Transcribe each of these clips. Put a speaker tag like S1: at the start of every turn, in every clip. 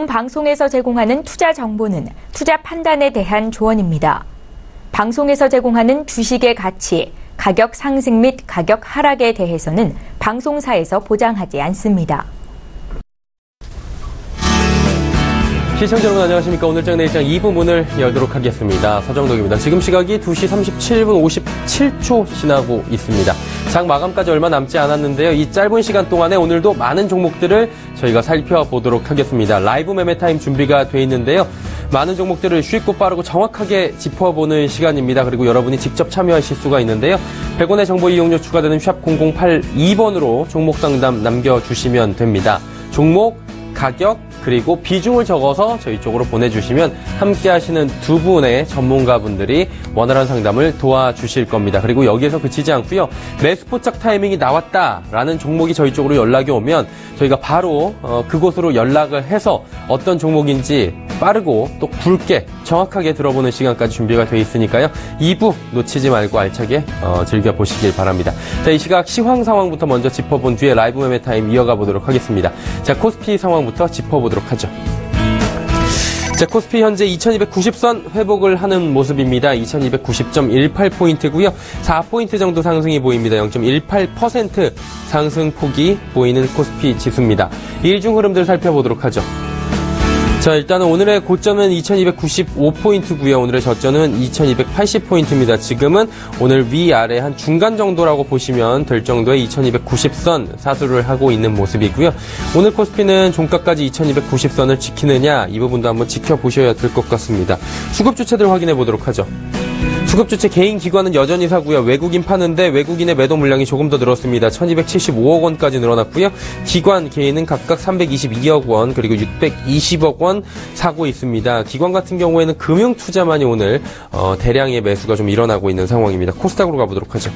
S1: 본 방송에서 제공하는 투자 정보는 투자 판단에 대한 조언입니다. 방송에서 제공하는 주식의 가치, 가격 상승 및 가격 하락에 대해서는 방송사에서 보장하지 않습니다.
S2: 시청자 여러분 안녕하십니까. 오늘장 내일장 2부 문을 열도록 하겠습니다. 서정덕입니다. 지금 시각이 2시 37분 57초 지나고 있습니다. 장 마감까지 얼마 남지 않았는데요. 이 짧은 시간 동안에 오늘도 많은 종목들을 저희가 살펴보도록 하겠습니다. 라이브 매매 타임 준비가 돼 있는데요. 많은 종목들을 쉽고 빠르고 정확하게 짚어보는 시간입니다. 그리고 여러분이 직접 참여하실 수가 있는데요. 100원의 정보 이용료 추가되는 샵 0082번으로 종목 상담 남겨주시면 됩니다. 종목, 가격, 그리고 비중을 적어서 저희 쪽으로 보내주시면 함께 하시는 두 분의 전문가분들이 원활한 상담을 도와주실 겁니다. 그리고 여기에서 그치지 않고요. 매수포착 타이밍이 나왔다라는 종목이 저희 쪽으로 연락이 오면 저희가 바로 그곳으로 연락을 해서 어떤 종목인지 빠르고 또 굵게 정확하게 들어보는 시간까지 준비가 되어 있으니까요. 2부 놓치지 말고 알차게 즐겨보시길 바랍니다. 자, 이 시각 시황 상황부터 먼저 짚어본 뒤에 라이브 매매 타임 이어가 보도록 하겠습니다. 자, 코스피 상황부터 짚어보도록 하죠. 자, 코스피 현재 2290선 회복을 하는 모습입니다. 2290.18포인트고요. 4포인트 정도 상승이 보입니다. 0.18% 상승폭이 보이는 코스피 지수입니다. 일중 흐름들 살펴보도록 하죠. 자, 일단은 오늘의 고점은 2295포인트고요. 오늘의 저점은 2280포인트입니다. 지금은 오늘 위아래 한 중간 정도라고 보시면 될 정도의 2290선 사수를 하고 있는 모습이고요. 오늘 코스피는 종가까지 2290선을 지키느냐 이 부분도 한번 지켜보셔야 될 것 같습니다. 수급 주체들 확인해 보도록 하죠. 수급 주체 개인 기관은 여전히 사고요. 외국인 파는데 외국인의 매도 물량이 조금 더 늘었습니다. 1275억 원까지 늘어났고요. 기관 개인은 각각 322억 원 그리고 620억 원 사고 있습니다. 기관 같은 경우에는 금융 투자만이 오늘 대량의 매수가 좀 일어나고 있는 상황입니다. 코스닥으로 가보도록 하죠.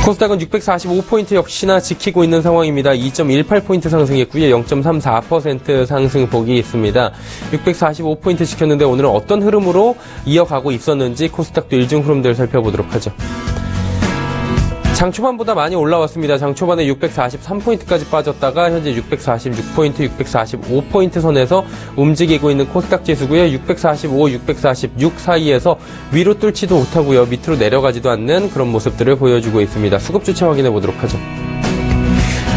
S2: 코스닥은 645포인트 역시나 지키고 있는 상황입니다. 2.18포인트 상승했고요. 0.34% 상승폭이 있습니다. 645포인트 지켰는데 오늘은 어떤 흐름으로 이어가고 있었는지 코스닥도 일중 흐름들 살펴보도록 하죠. 장 초반보다 많이 올라왔습니다. 장 초반에 643포인트까지 빠졌다가 현재 646포인트, 645포인트 선에서 움직이고 있는 코스닥 지수고요. 645, 646 사이에서 위로 뚫지도 못하고요. 밑으로 내려가지도 않는 그런 모습들을 보여주고 있습니다. 수급 주체 확인해 보도록 하죠.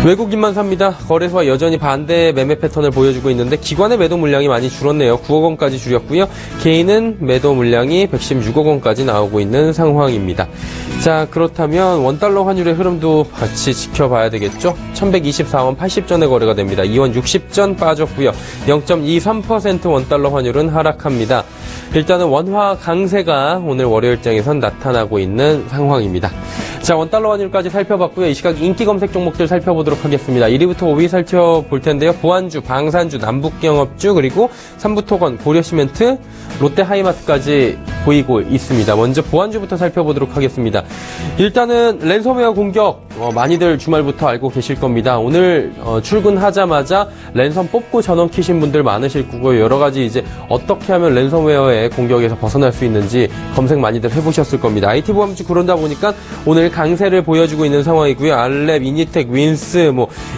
S2: 외국인만 삽니다. 거래소와 여전히 반대의 매매 패턴을 보여주고 있는데 기관의 매도 물량이 많이 줄었네요. 9억 원까지 줄였고요. 개인은 매도 물량이 116억 원까지 나오고 있는 상황입니다. 자, 그렇다면 원달러 환율의 흐름도 같이 지켜봐야 되겠죠. 1124원 80전에 거래가 됩니다. 2원 60전 빠졌고요. 0.23% 원달러 환율은 하락합니다. 일단은 원화 강세가 오늘 월요일장에선 나타나고 있는 상황입니다. 자, 원달러 환율까지 살펴봤고요. 이 시각 인기 검색 종목들 살펴보도록 하겠습니다. 1위부터 5위 살펴볼 텐데요. 보안주, 방산주, 남북경업주, 그리고 삼부토건, 고려시멘트, 롯데하이마트까지 보이고 있습니다. 먼저 보안주부터 살펴보도록 하겠습니다. 일단은 랜섬웨어 공격 많이들 주말부터 알고 계실 겁니다. 오늘 출근하자마자 랜섬 뽑고 전원 키신 분들 많으실 거고요. 여러 가지 이제 어떻게 하면 랜섬웨어의 공격에서 벗어날 수 있는지 검색 많이들 해보셨을 겁니다. IT 보안주 그런다 보니까 오늘 강세를 보여주고 있는 상황이고요. 알랩, 이니텍, 윈스,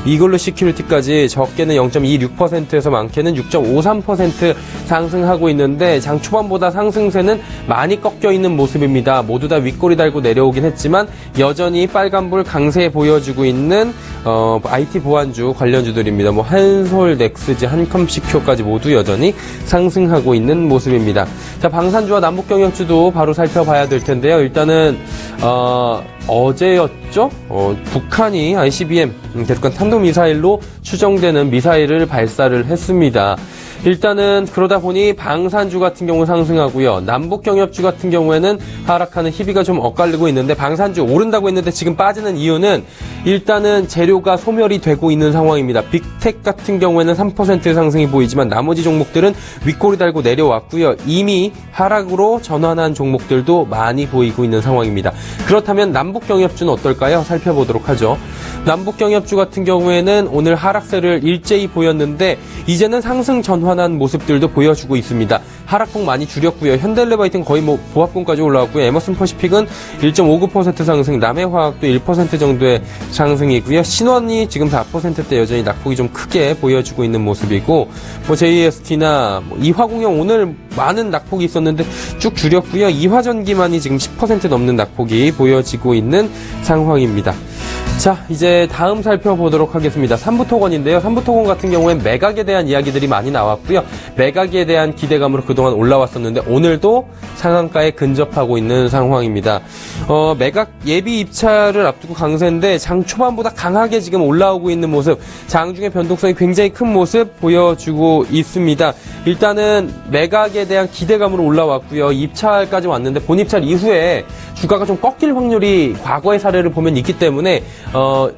S2: 이글루 시큐리티까지 적게는 0.26%에서 많게는 6.53% 상승하고 있는데 장 초반보다 상승세는 많이 꺾여 있는 모습입니다. 모두 다 윗꼬리 달고 내려오긴 했지만 여전히 빨간불 강세 보여주고 있는 IT 보안주 관련주들입니다. 한솔, 넥스지, 한컴시큐어까지 모두 여전히 상승하고 있는 모습입니다. 자, 방산주와 남북경협주도 바로 살펴봐야 될 텐데요. 일단은 어제였죠? 북한이 ICBM 대륙간 탄도미사일로 추정되는 미사일을 발사를 했습니다. 일단은 그러다 보니 방산주 같은 경우 상승하고요. 남북경협주 같은 경우에는 하락하는 희비가 좀 엇갈리고 있는데 방산주 오른다고 했는데 지금 빠지는 이유는 일단은 재료가 소멸이 되고 있는 상황입니다. 빅텍 같은 경우에는 3% 상승이 보이지만 나머지 종목들은 윗꼬리 달고 내려왔고요. 이미 하락으로 전환한 종목들도 많이 보이고 있는 상황입니다. 그렇다면 남북경협주는 어떨까요? 살펴보도록 하죠. 남북경협주 같은 경우에는 오늘 하락세를 일제히 보였는데 이제는 상승 전환 반환한 모습들도 보여주고 있습니다. 하락폭 많이 줄였고요. 현대일레바이트는 거의 보합권까지 올라왔고요. 에머슨 퍼시픽은 1.59% 상승, 남해화학도 1% 정도의 상승이고요. 신원이 지금 4%대 여전히 낙폭이 좀 크게 보여주고 있는 모습이고, JEST나 이화공영 오늘 많은 낙폭이 있었는데 쭉 줄였고요. 이화전기만이 지금 10% 넘는 낙폭이 보여지고 있는 상황입니다. 자, 이제 다음 살펴보도록 하겠습니다. 삼부토건인데요. 삼부토건 같은 경우엔 매각에 대한 이야기들이 많이 나왔고요. 매각에 대한 기대감으로 그동안 올라왔었는데 오늘도 상한가에 근접하고 있는 상황입니다. 매각 예비 입찰을 앞두고 강세인데 장 초반보다 강하게 지금 올라오고 있는 모습, 장중의 변동성이 굉장히 큰 모습 보여주고 있습니다. 일단은 매각에 대한 기대감으로 올라왔고요. 입찰까지 왔는데 본입찰 이후에 주가가 좀 꺾일 확률이 과거의 사례를 보면 있기 때문에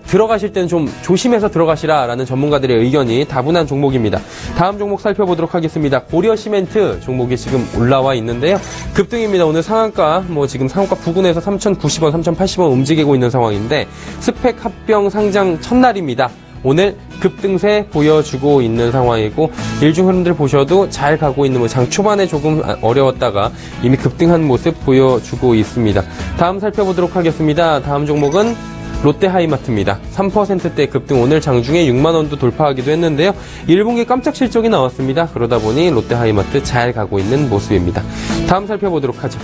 S2: 들어가실 때는 좀 조심해서 들어가시라라는 전문가들의 의견이 다분한 종목입니다. 다음 종목 살펴보도록 하겠습니다. 고려시멘트 종목이 지금 올라와 있는데요. 급등입니다. 오늘 상한가 지금 상한가 부근에서 3,090원, 3,080원 움직이고 있는 상황인데 스펙 합병 상장 첫날입니다. 오늘 급등세 보여주고 있는 상황이고 일중 흐름들 보셔도 잘 가고 있는 장 초반에 조금 어려웠다가 이미 급등한 모습 보여주고 있습니다. 다음 살펴보도록 하겠습니다. 다음 종목은 롯데하이마트입니다. 3%대 급등, 오늘 장중에 6만원도 돌파하기도 했는데요. 1분기 깜짝 실적이 나왔습니다. 그러다 보니 롯데하이마트 잘 가고 있는 모습입니다. 다음 살펴보도록 하죠.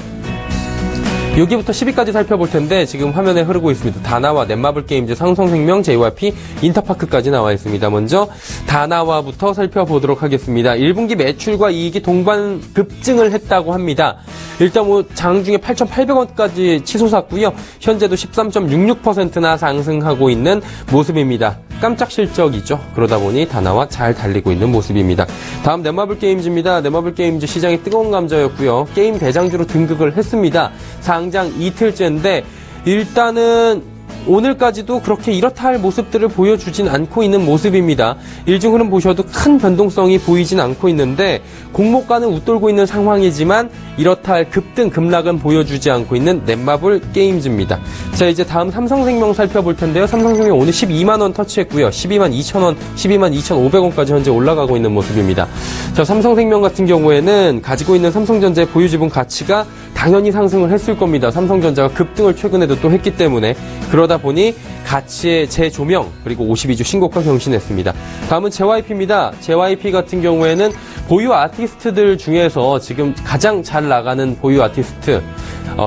S2: 6위부터 10위까지 살펴볼 텐데 지금 화면에 흐르고 있습니다. 다나와, 넷마블게임즈, 삼성생명, JYP, 인터파크까지 나와 있습니다. 먼저 다나와부터 살펴보도록 하겠습니다. 1분기 매출과 이익이 동반 급증을 했다고 합니다. 일단 장중에 8,800원까지 치솟았고요. 현재도 13.66%나 상승하고 있는 모습입니다. 깜짝 실적이죠. 그러다 보니 다나와 잘 달리고 있는 모습입니다. 다음 넷마블게임즈입니다. 넷마블게임즈 시장이 뜨거운 감자였고요. 게임 대장주로 등극을 했습니다. 상장 이틀째인데 일단은 오늘까지도 그렇게 이렇다 할 모습들을 보여주진 않고 있는 모습입니다. 일중 흐름 보셔도 큰 변동성이 보이진 않고 있는데 공모가는 웃돌고 있는 상황이지만 이렇다 할 급등, 급락은 보여주지 않고 있는 넷마블 게임즈입니다. 자, 이제 다음 삼성생명 살펴볼 텐데요. 삼성생명 오늘 12만원 터치했고요. 12만 2천원, 12만 2,500원까지 현재 올라가고 있는 모습입니다. 자, 삼성생명 같은 경우에는 가지고 있는 삼성전자의 보유지분 가치가 당연히 상승을 했을 겁니다. 삼성전자가 급등을 최근에도 또 했기 때문에 그러다 보니 가치의 재조명 그리고 52주 신고가 경신했습니다. 다음은 JYP입니다. JYP 같은 경우에는 보유 아티스트들 중에서 지금 가장 잘 나가는 보유 아티스트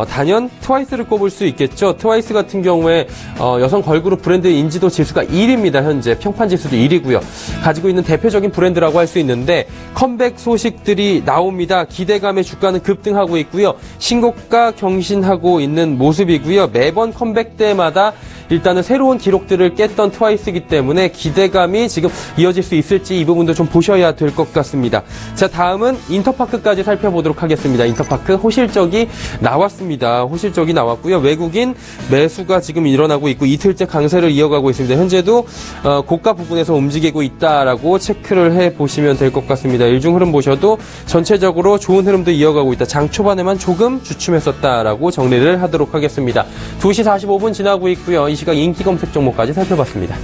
S2: 단연 트와이스를 꼽을 수 있겠죠. 트와이스 같은 경우에 여성 걸그룹 브랜드 인지도 지수가 1위입니다. 현재 평판 지수도 1위고요. 가지고 있는 대표적인 브랜드라고 할 수 있는데 컴백 소식들이 나옵니다. 기대감에 주가는 급등하고 있고요. 신고가 경신하고 있는 모습이고요. 매번 컴백 때마다 일단은 새로운 기록들을 깼던 트와이스이기 때문에 기대감이 지금 이어질 수 있을지 이 부분도 좀 보셔야 될 것 같습니다. 자, 다음은 인터파크까지 살펴보도록 하겠습니다. 인터파크 호실적이 나왔습니다. 호실적이 나왔고요. 외국인 매수가 지금 일어나고 있고 이틀째 강세를 이어가고 있습니다. 현재도 고가 부분에서 움직이고 있다라고 체크를 해보시면 될 것 같습니다. 일중 흐름 보셔도 전체적으로 좋은 흐름도 이어가고 있다. 장 초반에만 조금 주춤했었다라고 정리를 하도록 하겠습니다. 2시 45분 지나고 있고요. 이 시각 인기 검색 종목까지 살펴봤습니다.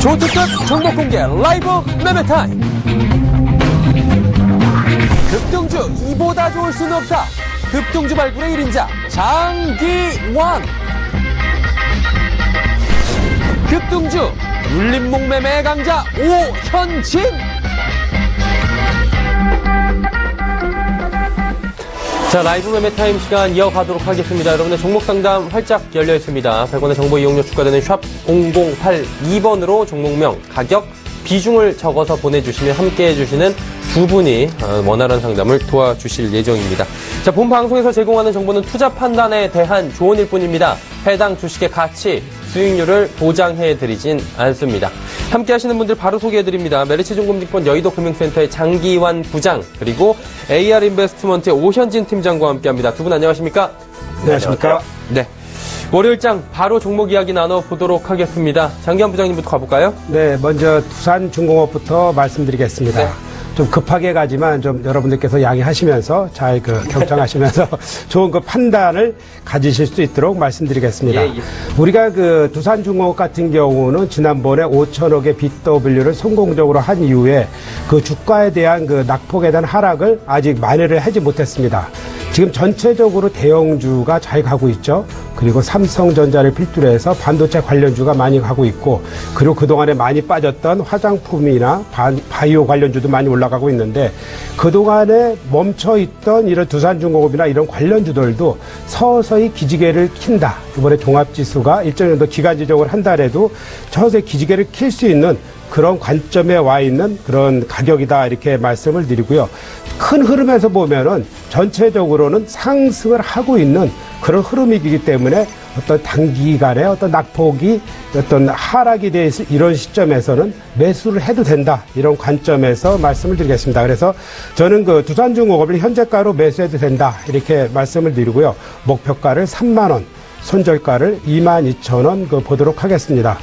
S2: 초특급 종목 공개 라이브 매매 타임. 급등주 이보다 좋을 수는 없다. 급등주 발굴의 1인자 장기환. 급등주 눌림목 매매의 강자 오현진. 자, 라이브 매매 타임 시간 이어가도록 하겠습니다. 여러분의 종목 상담 활짝 열려 있습니다. 100원의 정보 이용료 추가되는 샵 0082번으로 종목명, 가격, 비중을 적어서 보내주시면 함께 해주시는 두 분이 원활한 상담을 도와주실 예정입니다. 자, 본 방송에서 제공하는 정보는 투자 판단에 대한 조언일 뿐입니다. 해당 주식의 가치, 수익률을 보장해드리진 않습니다. 함께 하시는 분들 바로 소개해드립니다. 메리츠증권증권 여의도금융센터의 장기환 부장, 그리고 AR인베스트먼트의 오현진 팀장과 함께합니다. 두 분 안녕하십니까?
S3: 안녕하십니까?
S2: 네. 월요일장 바로 종목 이야기 나눠보도록 하겠습니다. 장기환 부장님부터 가볼까요?
S3: 네, 먼저 두산중공업부터 말씀드리겠습니다. 네. 좀 급하게 가지만 좀 여러분들께서 양해하시면서 잘 경청하시면서 좋은 판단을 가지실 수 있도록 말씀드리겠습니다. 예. 우리가 두산중공업 같은 경우는 지난번에 5천억의 BW를 성공적으로 한 이후에 그 주가에 대한 낙폭에 대한 하락을 아직 만회를 하지 못했습니다. 지금 전체적으로 대형주가 잘 가고 있죠. 그리고 삼성전자를 필두로 해서 반도체 관련주가 많이 가고 있고, 그리고 그동안에 많이 빠졌던 화장품이나 바이오 관련주도 많이 올라가고 있는데, 그동안에 멈춰있던 이런 두산중공업이나 이런 관련주들도 서서히 기지개를 킨다. 이번에 종합지수가 일정 정도 기간지적으로 한 달에도 서서히 기지개를 킬 수 있는 그런 관점에 와 있는 그런 가격이다, 이렇게 말씀을 드리고요. 큰 흐름에서 보면은 전체적으로는 상승을 하고 있는 그런 흐름이기 때문에 어떤 단기간에 어떤 낙폭이 어떤 하락이 돼 있을 이런 시점에서는 매수를 해도 된다, 이런 관점에서 말씀을 드리겠습니다. 그래서 저는 두산중공업을 현재가로 매수해도 된다, 이렇게 말씀을 드리고요. 목표가를 3만 원, 손절가를 22,000원 보도록 하겠습니다.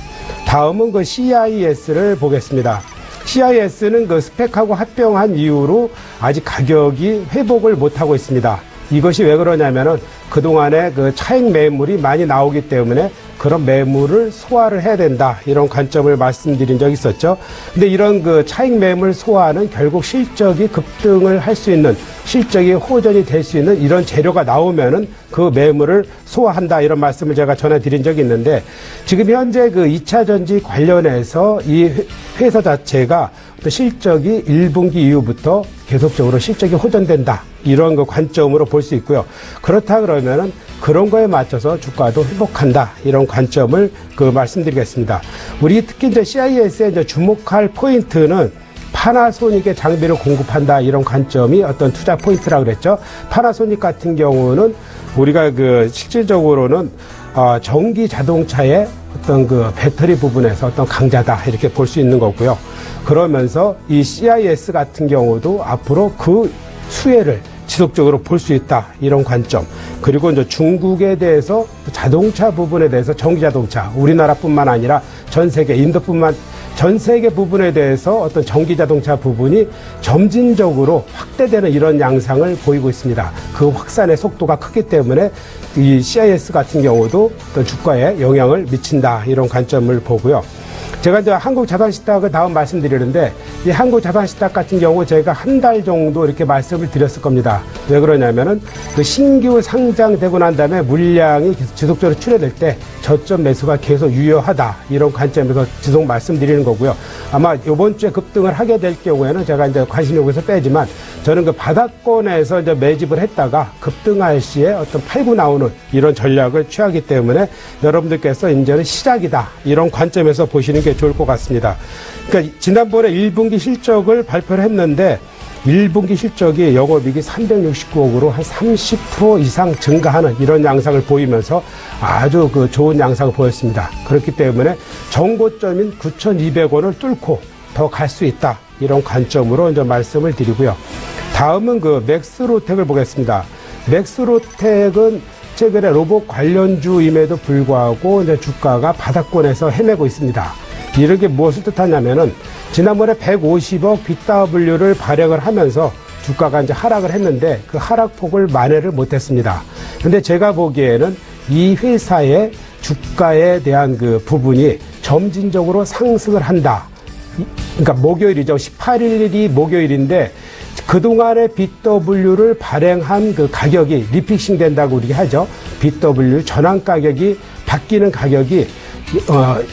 S3: 다음은 CIS를 보겠습니다. CIS는 스펙하고 합병한 이후로 아직 가격이 회복을 못하고 있습니다. 이것이 왜 그러냐면은 그동안에 차익 매물이 많이 나오기 때문에 그런 매물을 소화를 해야 된다, 이런 관점을 말씀드린 적이 있었죠. 근데 이런 차익 매물 소화는 결국 실적이 급등을 할 수 있는, 실적이 호전이 될 수 있는 이런 재료가 나오면은 그 매물을 소화한다, 이런 말씀을 제가 전해드린 적이 있는데, 지금 현재 2차 전지 관련해서 이 회사 자체가 실적이 1분기 이후부터 계속적으로 실적이 호전된다, 이런 관점으로 볼 수 있고요. 그렇다 그러면은 그런 거에 맞춰서 주가도 회복한다, 이런 관점을 말씀드리겠습니다. 우리 특히 이제 CIS에 주목할 포인트는 파나소닉의 장비를 공급한다, 이런 관점이 어떤 투자 포인트라고 그랬죠. 파나소닉 같은 경우는 우리가 실질적으로는 전기 자동차의 어떤 배터리 부분에서 어떤 강자다, 이렇게 볼 수 있는 거고요. 그러면서 이 CIS 같은 경우도 앞으로 그 수혜를 지속적으로 볼 수 있다, 이런 관점. 그리고 이제 중국에 대해서 자동차 부분에 대해서 전기자동차, 우리나라뿐만 아니라 전 세계, 전 세계 부분에 대해서 어떤 전기자동차 부분이 점진적으로 확대되는 이런 양상을 보이고 있습니다. 그 확산의 속도가 크기 때문에 이 CIS 같은 경우도 어떤 주가에 영향을 미친다, 이런 관점을 보고요. 제가 이제 한국자산시탁을 다음 말씀드리는데, 이 한국자산시탁 같은 경우 제가 한 달 정도 이렇게 말씀을 드렸을 겁니다. 왜 그러냐면은 신규 상장되고 난 다음에 물량이 지속적으로 출회될 때 저점 매수가 계속 유효하다, 이런 관점에서 지속 말씀드리는 거고요. 아마 이번 주에 급등을 하게 될 경우에는 제가 이제 관심 요구에서 빼지만, 저는 바닥권에서 이제 매집을 했다가 급등할 시에 어떤 팔고 나오는 이런 전략을 취하기 때문에 여러분들께서 이제는 시작이다, 이런 관점에서 보시는 게 좋을 것 같습니다. 그러니까 지난번에 1분기 실적을 발표를 했는데 1분기 실적이 영업이익이 369억으로 한 30% 이상 증가하는 이런 양상을 보이면서 아주 좋은 양상을 보였습니다. 그렇기 때문에 정고점인 9,200원을 뚫고 더 갈 수 있다, 이런 관점으로 이제 말씀을 드리고요. 다음은 맥스로텍을 보겠습니다. 맥스로텍은 최근에 로봇 관련주임에도 불구하고 이제 주가가 바닥권에서 헤매고 있습니다. 이렇게 무엇을 뜻하냐면은 지난번에 150억 BW를 발행을 하면서 주가가 이제 하락을 했는데 그 하락폭을 만회를 못했습니다. 근데 제가 보기에는 이 회사의 주가에 대한 부분이 점진적으로 상승을 한다. 그러니까 목요일이죠. 18일이 목요일인데 그동안의 BW를 발행한 그 가격이 리픽싱 된다고 우리가 하죠. BW 전환 가격이 바뀌는 가격이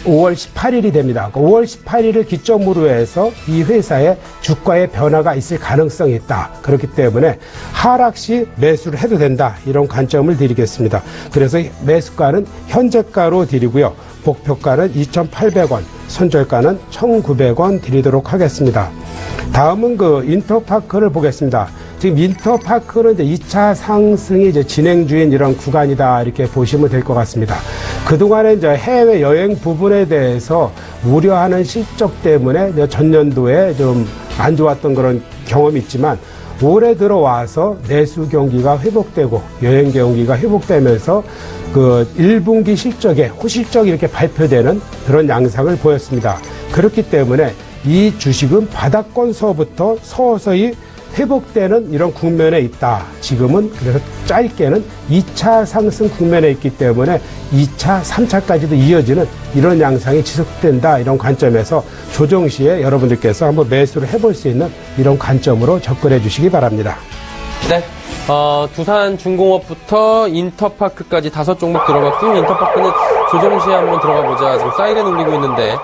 S3: 5월 18일이 됩니다. 5월 18일을 기점으로 해서 이 회사의 주가의 변화가 있을 가능성이 있다. 그렇기 때문에 하락 시 매수를 해도 된다. 이런 관점을 드리겠습니다. 그래서 매수가는 현재가로 드리고요. 목표가는 2,800원, 손절가는 1,900원 드리도록 하겠습니다. 다음은 그 인터파크를 보겠습니다. 지금 인터파크는 이제 2차 상승이 이제 진행 중인 이런 구간이다 이렇게 보시면 될 것 같습니다. 그동안에 이제 해외 여행 부분에 대해서 우려하는 실적 때문에 이제 전년도에 좀 안 좋았던 그런 경험이 있지만 올해 들어와서 내수 경기가 회복되고 여행 경기가 회복되면서 그 1분기 실적에 호실적이 이렇게 발표되는 그런 양상을 보였습니다. 그렇기 때문에 이 주식은 바닥권서부터 서서히 회복되는 이런 국면에 있다. 지금은 그래서 짧게는 2차 상승 국면에 있기 때문에 2차, 3차까지도 이어지는 이런 양상이 지속된다. 이런 관점에서 조정 시에 여러분들께서 한번 매수를 해볼 수 있는 이런 관점으로 접근해 주시기 바랍니다.
S2: 네. 두산중공업부터 인터파크까지 5종목 들어갔고, 인터파크는 조정 시에 한번 들어가 보자. 지금 사이렌 울리고 있는데,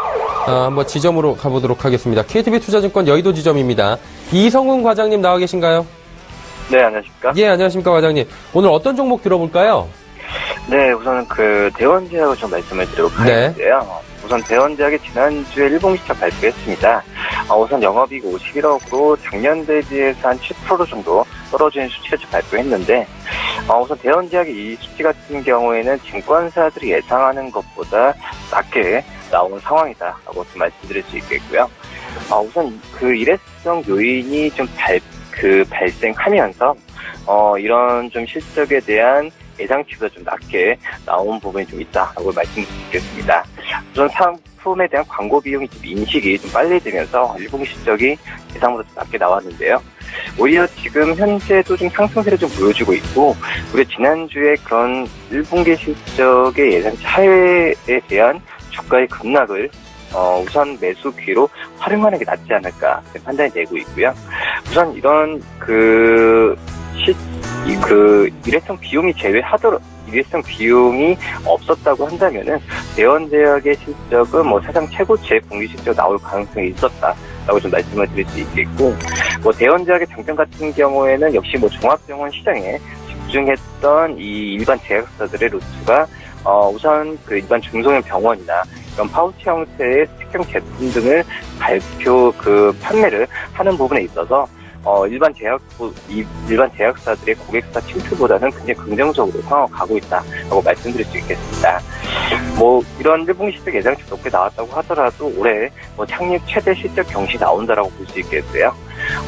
S2: 한번 지점으로 가보도록 하겠습니다. KTB 투자증권 여의도 지점입니다. 이성훈 과장님 나와 계신가요?
S4: 네, 안녕하십니까?
S2: 예, 안녕하십니까, 과장님. 오늘 어떤 종목 들어볼까요?
S4: 네, 우선 대원제약을 좀 말씀을 드리도록 하겠는데요. 우선 대원제약이 지난주에 일봉시차 발표했습니다. 우선 영업이익 51억으로 작년 대비해서 한 7% 정도 떨어지는 수치를 발표했는데, 우선 대원제약의 이 수치 같은 경우에는 증권사들이 예상하는 것보다 낮게 나온 상황이다라고 좀 말씀드릴 수 있겠고요. 우선 그 일회성 요인이 좀 발생하면서 이런 좀 실적에 대한 예상치보다 좀 낮게 나온 부분이 좀 있다라고 말씀드릴 수 있겠습니다. 우선 상품에 대한 광고 비용이 좀 인식이 좀 빨리 되면서 1분기 실적이 예상보다 좀 낮게 나왔는데요. 오히려 지금 현재도 좀 상승세를 좀 보여주고 있고, 우리가 지난주에 그런 1분기 실적의 예상치 하회에 대한 주가의 급락을 우선 매수 기회로 활용하는 게 낫지 않을까 판단이 되고 있고요. 우선 이런 일회성 비용이 일회성 비용이 없었다고 한다면은 대원제약의 실적은 사상 최고치의 분기 실적 나올 가능성이 있었다라고 좀 말씀을 드릴 수 있겠고, 대원제약의 장점 같은 경우에는 역시 종합병원 시장에 집중했던 이 일반 제약사들의 루트가 우선 그 일반 중소형 병원이나 이런 파우치 형태의 특정 제품 등을 판매를 하는 부분에 있어서 일반 제약사들의 고객사 침투보다는 굉장히 긍정적으로 상황가고 있다라고 말씀드릴 수 있겠습니다. 이런 1분기 실적 예상치 높게 나왔다고 하더라도 올해 창립 최대 실적 경시 나온다라고 볼 수 있겠고요.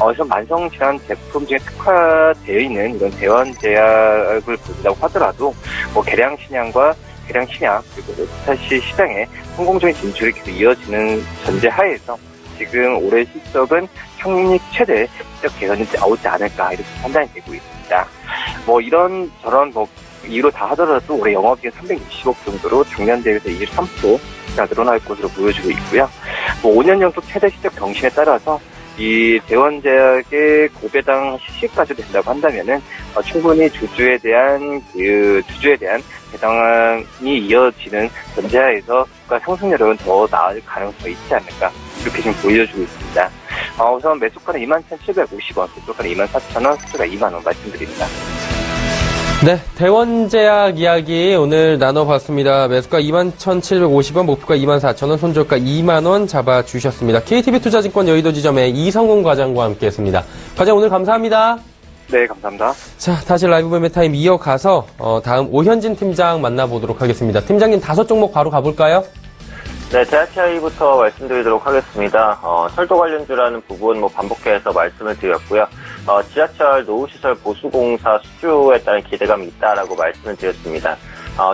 S4: 그래서 만성 질환 제품 중에 특화되어 있는 이런 대원제약을 본다고 하더라도 계량 신약 그리고 스타시 시장에 성공적인 진출이 계속 이어지는 전제 하에서 지금 올해 실적은 창립 최대 실적 개선이 나오지 않을까 이렇게 판단이 되고 있습니다. 이런저런 이유로 다 하더라도 올해 영업이익 360억 정도로 작년 대비해서 23%가 늘어날 것으로 보여지고 있고요. 5년 연속 최대 실적 경신에 따라서 이 대원제약의 고배당 실시까지 된다고 한다면은 충분히 주주에 대한 배당이 이어지는 전제하에서 주가 상승률은 더 나을 가능성이 있지 않을까 이렇게 지금 보여주고 있습니다. 우선 매수가는 21,750원, 목표가는 24,000원, 수주가 2만원 말씀드립니다.
S2: 네, 대원제약 이야기 오늘 나눠봤습니다. 매수가 21,750원, 목표가 24,000원, 손절가 2만원 잡아주셨습니다. KTB 투자증권 여의도 지점의 이성훈 과장과 함께했습니다. 과장 오늘 감사합니다.
S4: 네, 감사합니다.
S2: 자, 다시 라이브 매매 타임 이어가서 다음 오현진 팀장 만나보도록 하겠습니다. 팀장님 5종목 바로 가볼까요?
S5: 네, 제아티아이부터 말씀드리도록 하겠습니다. 철도 관련주라는 부분 반복해서 말씀을 드렸고요. 지하철 노후시설 보수공사 수주에 따른 기대감이 있다라고 말씀을 드렸습니다.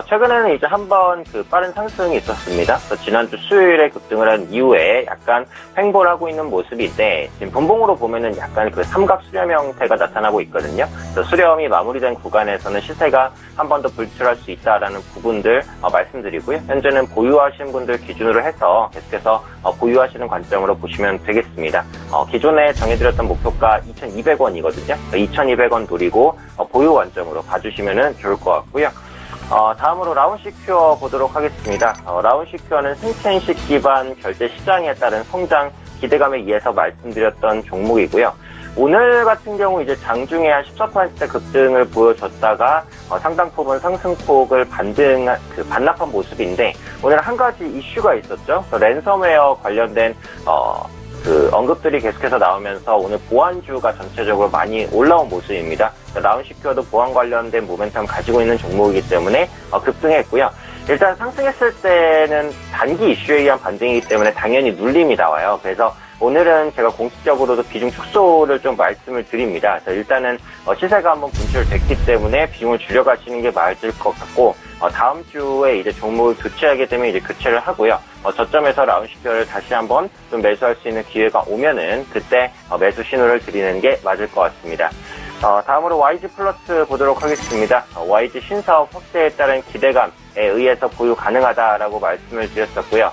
S5: 최근에는 이제 한번 그 빠른 상승이 있었습니다. 지난주 수요일에 급등을 한 이후에 약간 횡보를 하고 있는 모습인데, 지금 분봉으로 보면은 약간 그 삼각 수렴 형태가 나타나고 있거든요. 그래서 수렴이 마무리된 구간에서는 시세가 한 번 더 불출할 수 있다라는 부분들 말씀드리고요. 현재는 보유하시는 분들 기준으로 해서 계속해서 보유하시는 관점으로 보시면 되겠습니다. 기존에 정해드렸던 목표가 2,200원이거든요. 2,200원 노리고 보유 관점으로 봐주시면 좋을 것 같고요. 다음으로 라운시큐어 보도록 하겠습니다. 라운시큐어는 생체인식 기반 결제 시장에 따른 성장 기대감에 의해서 말씀드렸던 종목이고요. 오늘 같은 경우 이제 장중에 한 14% 급등을 보여줬다가 상당 부분 상승폭을 반납한 모습인데, 오늘 한 가지 이슈가 있었죠. 랜섬웨어 관련된 언급들이 계속해서 나오면서 오늘 보안주가 전체적으로 많이 올라온 모습입니다. 라운시큐어도 보안 관련된 모멘텀 가지고 있는 종목이기 때문에 급등했고요. 일단 상승했을 때는 단기 이슈에 의한 반등이기 때문에 당연히 눌림이 나와요. 그래서 오늘은 제가 공식적으로도 비중 축소를 좀 말씀을 드립니다. 일단은 시세가 한번 분출됐기 때문에 비중을 줄여가시는 게 맞을 것 같고, 다음 주에 이제 종목을 교체하게 되면 이제 교체를 하고요. 저점에서 라운시큐어를 다시 한번 좀 매수할 수 있는 기회가 오면은 그때 매수 신호를 드리는 게 맞을 것 같습니다. 다음으로 YG 플러스 보도록 하겠습니다. YG 신사업 확대에 따른 기대감에 의해서 보유 가능하다라고 말씀을 드렸었고요.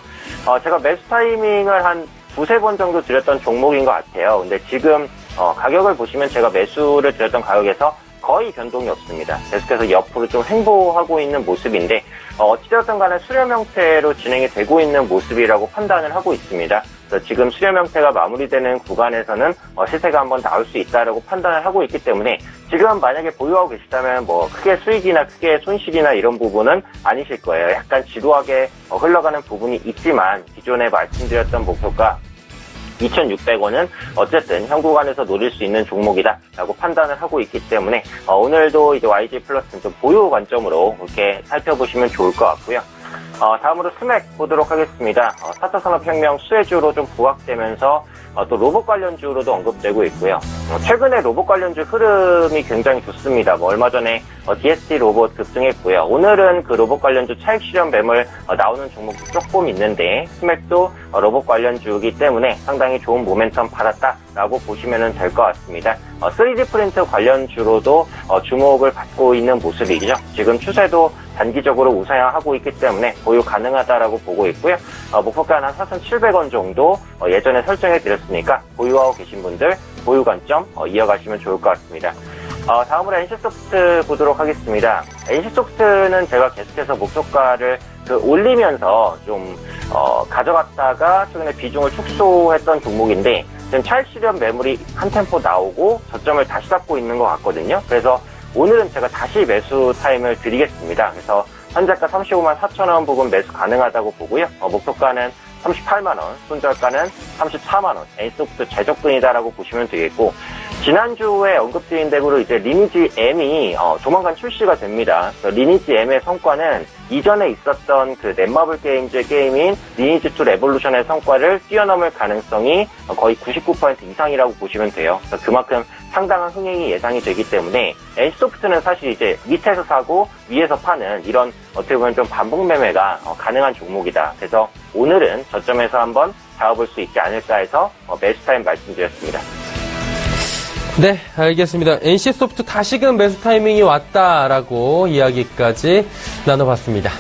S5: 제가 매수 타이밍을 한 두세 번 정도 드렸던 종목인 것 같아요. 근데 지금 가격을 보시면 제가 매수를 드렸던 가격에서 거의 변동이 없습니다. 계속해서 옆으로 좀 횡보하고 있는 모습인데, 어찌되었든 간에 수렴 형태로 진행이 되고 있는 모습이라고 판단을 하고 있습니다. 그래서 지금 수렴 형태가 마무리되는 구간에서는 시세가 한번 나올 수 있다라고 판단을 하고 있기 때문에, 지금 만약에 보유하고 계시다면 뭐 크게 수익이나 크게 손실이나 이런 부분은 아니실 거예요. 약간 지루하게 흘러가는 부분이 있지만, 기존에 말씀드렸던 목표가 2,600원은 어쨌든 현 구간에서 노릴 수 있는 종목이다라고 판단을 하고 있기 때문에 오늘도 이제 YG 플러스는 좀 보유 관점으로 이렇게 살펴보시면 좋을 것 같고요. 다음으로 스맥 보도록 하겠습니다. 4차 산업혁명 수혜주로 좀 부각되면서 또 로봇 관련주로도 언급되고 있고요. 최근에 로봇 관련주 흐름이 굉장히 좋습니다. 얼마 전에 DST 로봇 급등했고요. 오늘은 그 로봇 관련주 차익 실현 매물 나오는 종목도 조금 있는데, 스맥도 로봇 관련주이기 때문에 상당히 좋은 모멘텀 받았다라고 보시면 될 것 같습니다. 3D 프린트 관련주로도 주목을 받고 있는 모습이죠. 지금 추세도 단기적으로 우상향하고 있기 때문에 보유 가능하다라고 보고 있고요. 목표가는 한 4,700원 정도 예전에 설정해 드렸으니까 보유하고 계신 분들 보유 관점 이어가시면 좋을 것 같습니다. 다음으로 NC소프트 보도록 하겠습니다. NC소프트는 제가 계속해서 목표가를 올리면서 좀 가져갔다가 최근에 비중을 축소했던 종목인데, 지금 차익 실현 매물이 한 템포 나오고 저점을 다시 잡고 있는 것 같거든요. 그래서 오늘은 제가 다시 매수 타임을 드리겠습니다. 그래서 현재가 35만 4천원 부근 매수 가능하다고 보고요. 목표가는 38만원, 손절가는 34만원, NC소프트 최저권이다라고 보시면 되겠고, 지난주에 언급드린 대로 이제 리니지 M이 조만간 출시가 됩니다. 리니지 M의 성과는 이전에 있었던 그 넷마블 게임즈의 게임인 리니지2 레볼루션의 성과를 뛰어넘을 가능성이 거의 99% 이상이라고 보시면 돼요. 그만큼 상당한 흥행이 예상이 되기 때문에 NC소프트는 사실 이제 밑에서 사고 위에서 파는 이런 어떻게 보면 좀 반복 매매가 가능한 종목이다. 그래서 오늘은 저점에서 한번 잡아볼 수 있지 않을까 해서 매수 타임 말씀드렸습니다.
S2: 네, 알겠습니다. NC소프트 다시금 매수 타이밍이 왔다라고 이야기까지 나눠봤습니다.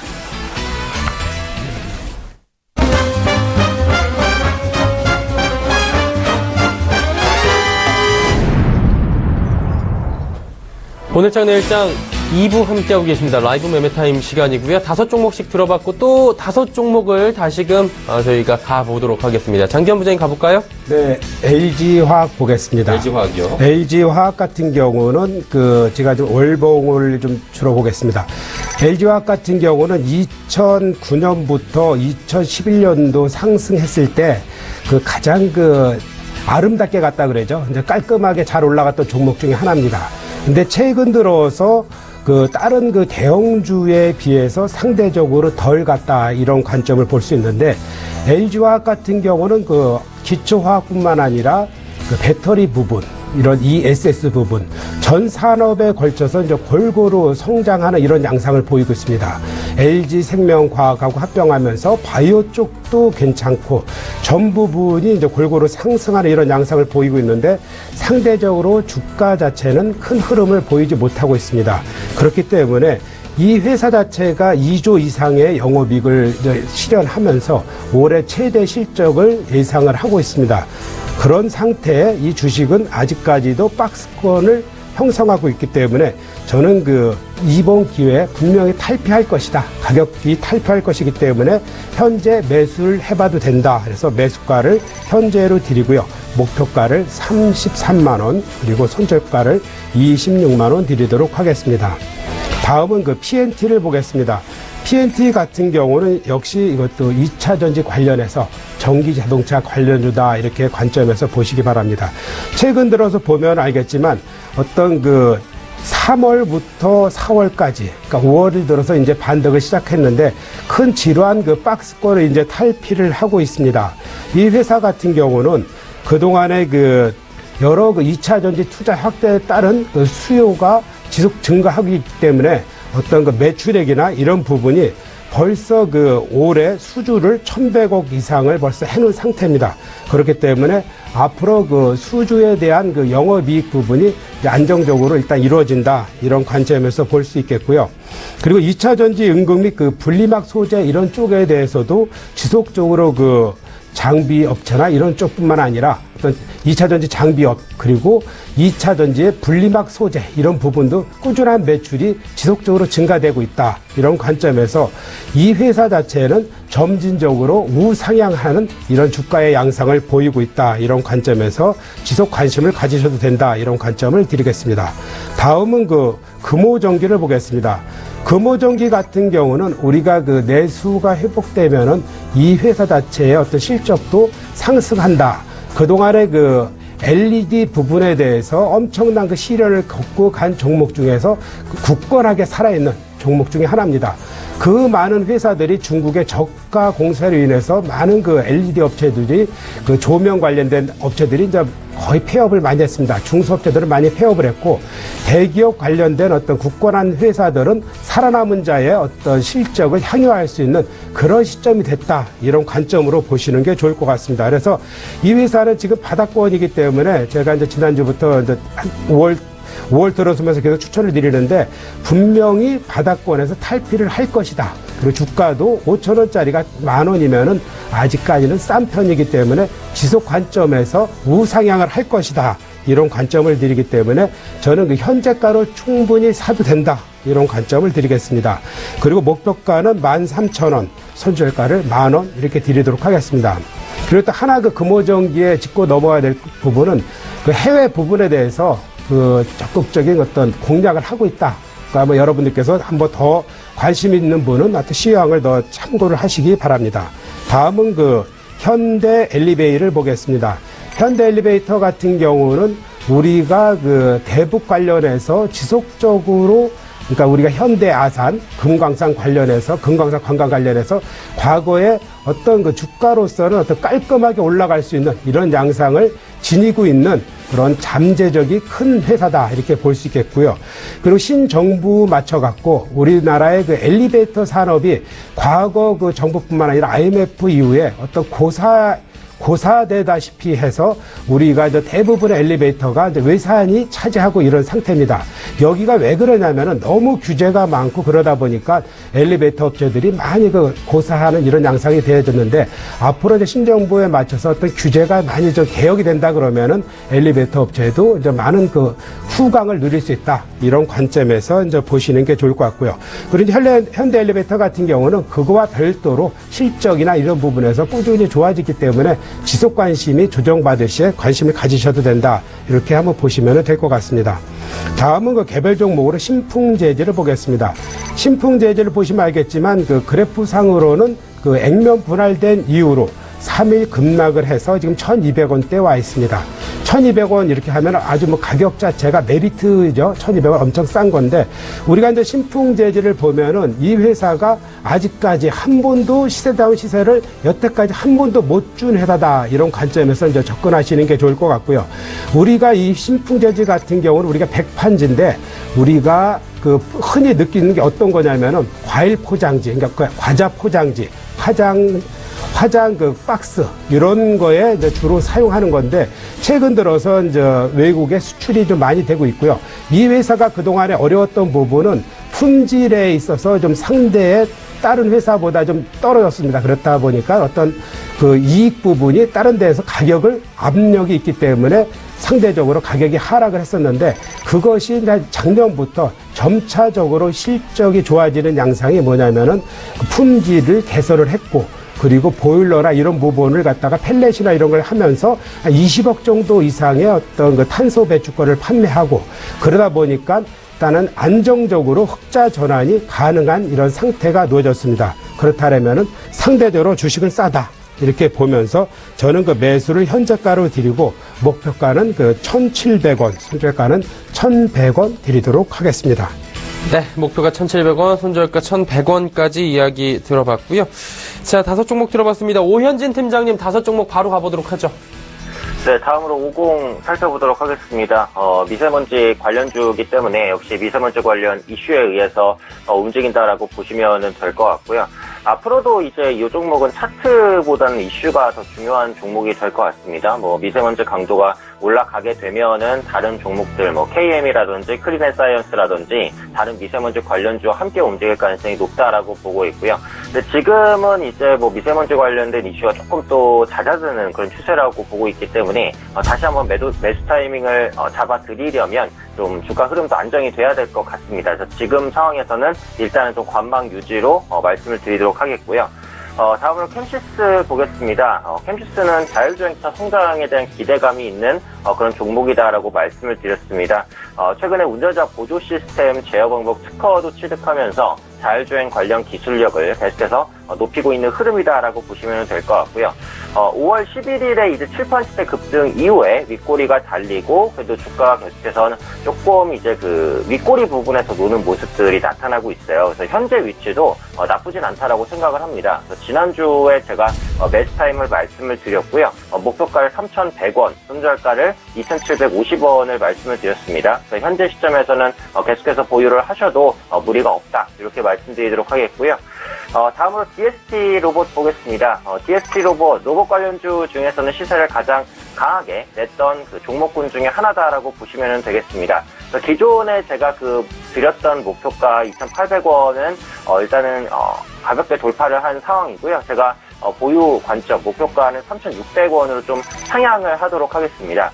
S2: 오늘 장 내일장 2부 함께하고 계십니다. 라이브 매매타임 시간이고요. 5종목씩 들어봤고 또 5종목을 다시금 저희가 가보도록 하겠습니다. 장기현 부장님 가볼까요?
S3: 네, LG화학 보겠습니다.
S2: LG화학이요?
S3: LG화학 같은 경우는 제가 좀 월봉을 좀 주로 보겠습니다. LG화학 같은 경우는 2009년부터 2011년도 상승했을 때 가장 아름답게 갔다 그러죠. 이제 깔끔하게 잘 올라갔던 종목 중에 하나입니다. 근데 최근 들어서 다른 대형주에 비해서 상대적으로 덜 갔다, 이런 관점을 볼 수 있는데, LG화학 같은 경우는 기초화학뿐만 아니라 배터리 부분, 이런 ESS 부분, 전 산업에 걸쳐서 이제 골고루 성장하는 이런 양상을 보이고 있습니다. LG 생명과학하고 합병하면서 바이오 쪽도 괜찮고 전 부분이 이제 골고루 상승하는 이런 양상을 보이고 있는데 상대적으로 주가 자체는 큰 흐름을 보이지 못하고 있습니다. 그렇기 때문에 이 회사 자체가 2조 이상의 영업이익을 실현하면서 올해 최대 실적을 예상을 하고 있습니다. 그런 상태에 이 주식은 아직까지도 박스권을 형성하고 있기 때문에 저는 이번 기회에 분명히 탈피할 것이다. 가격이 탈피할 것이기 때문에 현재 매수를 해봐도 된다. 그래서 매수가를 현재로 드리고요. 목표가를 33만 원 그리고 손절가를 26만 원 드리도록 하겠습니다. 다음은 PNT를 보겠습니다. PNT 같은 경우는 역시 이것도 2차 전지 관련해서 전기 자동차 관련주다 이렇게 관점에서 보시기 바랍니다. 최근 들어서 보면 알겠지만 어떤 3월부터 4월까지, 그러니까 5월을 들어서 이제 반등을 시작했는데 큰 지루한 박스권을 이제 탈피를 하고 있습니다. 이 회사 같은 경우는 그동안에 여러 2차 전지 투자 확대에 따른 수요가 지속 증가하기 때문에 어떤 매출액이나 이런 부분이 벌써 올해 수주를 1,100억 이상을 벌써 해놓은 상태입니다. 그렇기 때문에 앞으로 수주에 대한 영업이익 부분이 안정적으로 일단 이루어진다. 이런 관점에서 볼 수 있겠고요. 그리고 2차 전지 응급 및 분리막 소재 이런 쪽에 대해서도 지속적으로 장비 업체나 이런 쪽뿐만 아니라 어떤 2차 전지 장비업 그리고 2차 전지의 분리막 소재 이런 부분도 꾸준한 매출이 지속적으로 증가되고 있다. 이런 관점에서 이 회사 자체는 점진적으로 우상향하는 이런 주가의 양상을 보이고 있다. 이런 관점에서 지속 관심을 가지셔도 된다. 이런 관점을 드리겠습니다. 다음은 금호전기를 보겠습니다. 금호전기 같은 경우는 우리가 내수가 회복되면은 이 회사 자체의 어떤 실적도 상승한다. 그동안의 LED 부분에 대해서 엄청난 시련을 겪고 간 종목 중에서 굳건하게 살아있는 종목 중에 하나입니다. 그 많은 회사들이 중국의 저가 공세로 인해서 많은 LED 업체들이 조명 관련된 업체들이 이제 거의 폐업을 많이 했습니다. 중소업체들은 많이 폐업을 했고 대기업 관련된 어떤 굳건한 회사들은 살아남은 자의 어떤 실적을 향유할 수 있는 그런 시점이 됐다. 이런 관점으로 보시는 게 좋을 것 같습니다. 그래서 이 회사는 지금 바닥권이기 때문에 제가 이제 지난주부터 이제 5월 들어서면서 계속 추천을 드리는데 분명히 바닥권에서 탈피를 할 것이다. 그리고 주가도 5,000원짜리가 10,000원이면은 아직까지는 싼 편이기 때문에 지속 관점에서 우상향을 할 것이다. 이런 관점을 드리기 때문에 저는 현재가로 충분히 사도 된다. 이런 관점을 드리겠습니다. 그리고 목표가는 13,000원, 손절가를 10,000원 이렇게 드리도록 하겠습니다. 그리고 또 하나 금호전기에 짚고 넘어가야 될 부분은 해외 부분에 대해서 적극적인 어떤 공략을 하고 있다. 그러니까 여러분들께서 한번 더 관심 있는 분은 시황을 더 참고를 하시기 바랍니다. 다음은 현대 엘리베이를 보겠습니다. 현대 엘리베이터 같은 경우는 우리가 대북 관련해서 지속적으로 그러니까 우리가 현대 아산, 금강산 관련해서, 금강산 관광 관련해서 과거에 어떤 주가로서는 어떤 깔끔하게 올라갈 수 있는 이런 양상을 지니고 있는 그런 잠재력이 큰 회사다. 이렇게 볼 수 있겠고요. 그리고 신정부 맞춰갖고 우리나라의 엘리베이터 산업이 과거 정부뿐만 아니라 IMF 이후에 어떤 고사되다시피 해서 우리가 이제 대부분의 엘리베이터가 이제 외산이 차지하고 이런 상태입니다. 여기가 왜 그러냐면은 너무 규제가 많고 그러다 보니까 엘리베이터 업체들이 많이 고사하는 이런 양상이 되어졌는데 앞으로 이제 신정부에 맞춰서 어떤 규제가 많이 좀 개혁이 된다 그러면은 엘리베이터 업체도 이제 많은 후광을 누릴 수 있다. 이런 관점에서 이제 보시는 게 좋을 것 같고요. 그리고 현대 엘리베이터 같은 경우는 그거와 별도로 실적이나 이런 부분에서 꾸준히 좋아지기 때문에 지속 관심이 조정받을 시에 관심을 가지셔도 된다. 이렇게 한번 보시면 될 것 같습니다. 다음은 개별 종목으로 신풍재질을 보겠습니다. 신풍재질을 보시면 알겠지만 그래프상으로는 액면 분할된 이후로 3일 급락을 해서 지금 1,200원대 와 있습니다. 1,200원 이렇게 하면 아주 뭐 가격 자체가 메리트죠. 1,200원 엄청 싼 건데 우리가 이제 신풍재질을 보면은 이 회사가 아직까지 한 번도 시세다운 시세를 여태까지 한 번도 못 준 회사다. 이런 관점에서 이제 접근하시는 게 좋을 것 같고요. 우리가 이 신풍재질 같은 경우는 우리가 백판지인데 우리가 그 흔히 느끼는 게 어떤 거냐면은 과일 포장지, 그러니까 과자 포장지, 화장 그 박스 이런 거에 이제 주로 사용하는 건데 최근 들어서 이제 외국에 수출이 좀 많이 되고 있고요. 이 회사가 그동안에 어려웠던 부분은 품질에 있어서 좀 상대의 다른 회사보다 좀 떨어졌습니다. 그렇다 보니까 어떤 그 이익 부분이 다른 데에서 가격을 압력이 있기 때문에 상대적으로 가격이 하락을 했었는데 그것이 이제 작년부터 점차적으로 실적이 좋아지는 양상이 뭐냐면은 품질을 개선을 했고 그리고 보일러나 이런 부분을 갖다가 펠렛이나 이런 걸 하면서 한 20억 정도 이상의 어떤 그 탄소 배출권을 판매하고 그러다 보니까 일단은 안정적으로 흑자 전환이 가능한 이런 상태가 놓여졌습니다. 그렇다면은 상대적으로 주식은 싸다. 이렇게 보면서 저는 그 매수를 현재가로 드리고 목표가는 그 1,700원, 손절가는 1,100원 드리도록 하겠습니다.
S2: 네, 목표가 1,700원, 손절가 1,100원까지 이야기 들어봤고요. 자, 5종목 들어봤습니다. 오현진 팀장님 5종목 바로 가보도록 하죠.
S5: 네, 다음으로 50 살펴보도록 하겠습니다. 미세먼지 관련주이기 때문에 역시 미세먼지 관련 이슈에 의해서 움직인다라고 보시면 될 것 같고요. 앞으로도 이제 이 종목은 차트보다는 이슈가 더 중요한 종목이 될 것 같습니다. 뭐 미세먼지 강도가 올라가게 되면은 다른 종목들 뭐 KM이라든지 클린앤사이언스라든지 다른 미세먼지 관련주와 함께 움직일 가능성이 높다라고 보고 있고요. 근데 지금은 이제 뭐 미세먼지 관련된 이슈가 조금 또 잦아드는 그런 추세라고 보고 있기 때문에 다시 한번 매수 타이밍을 잡아드리려면 좀 주가 흐름도 안정이 돼야 될 것 같습니다. 그래서 지금 상황에서는 일단은 좀 관망 유지로 말씀을 드리도록 하겠고요. 다음으로 캠시스 보겠습니다. 캠시스는 자율주행차 성장에 대한 기대감이 있는 그런 종목이다라고 말씀을 드렸습니다. 최근에 운전자 보조 시스템 제어 방법 특허도 취득하면서 자율주행 관련 기술력을 계속해서 높이고 있는 흐름이다라고 보시면 될 것 같고요. 5월 11일에 이제 7%대 급등 이후에 윗꼬리가 달리고 그래도 주가가 계속해서 조금 이제 그 윗꼬리 부분에서 노는 모습들이 나타나고 있어요. 그래서 현재 위치도 나쁘진 않다라고 생각을 합니다. 그래서 지난주에 제가 매수 타임을 말씀을 드렸고요. 목표가를 3,100원, 손절가를 2,750원을 말씀을 드렸습니다. 그래서 현재 시점에서는 계속해서 보유를 하셔도 무리가 없다. 이렇게 말씀드리도록 하겠고요. 다음으로 DST 로봇 보겠습니다. DST 로봇 관련주 중에서는 시세를 가장 강하게 냈던 그 종목군 중에 하나다라고 보시면 되겠습니다. 기존에 제가 드렸던 목표가 2,800원은 일단은 가볍게 돌파를 한 상황이고요. 제가 보유 관점 목표가는 3,600원으로 좀 상향을 하도록 하겠습니다.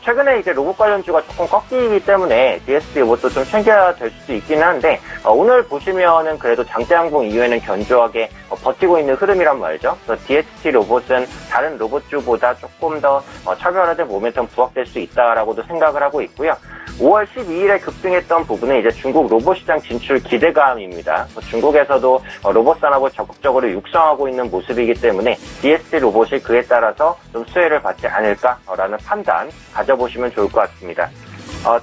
S5: 최근에 이제 로봇 관련주가 조금 꺾이기 때문에 DST 로봇도 좀 챙겨야 될 수도 있기는 한데, 오늘 보시면은 그래도 장대항봉 이후에는 견조하게 버티고 있는 흐름이란 말이죠. 그래서 DST 로봇은 다른 로봇주보다 조금 더 차별화된 모멘텀 부각될 수 있다라고도 생각을 하고 있고요. 5월 12일에 급등했던 부분은 이제 중국 로봇 시장 진출 기대감입니다. 중국에서도 로봇 산업을 적극적으로 육성하고 있는 모습이기 때문에 DST 로봇이 그에 따라서 좀 수혜를 받지 않을까라는 판단 가져보시면 좋을 것 같습니다.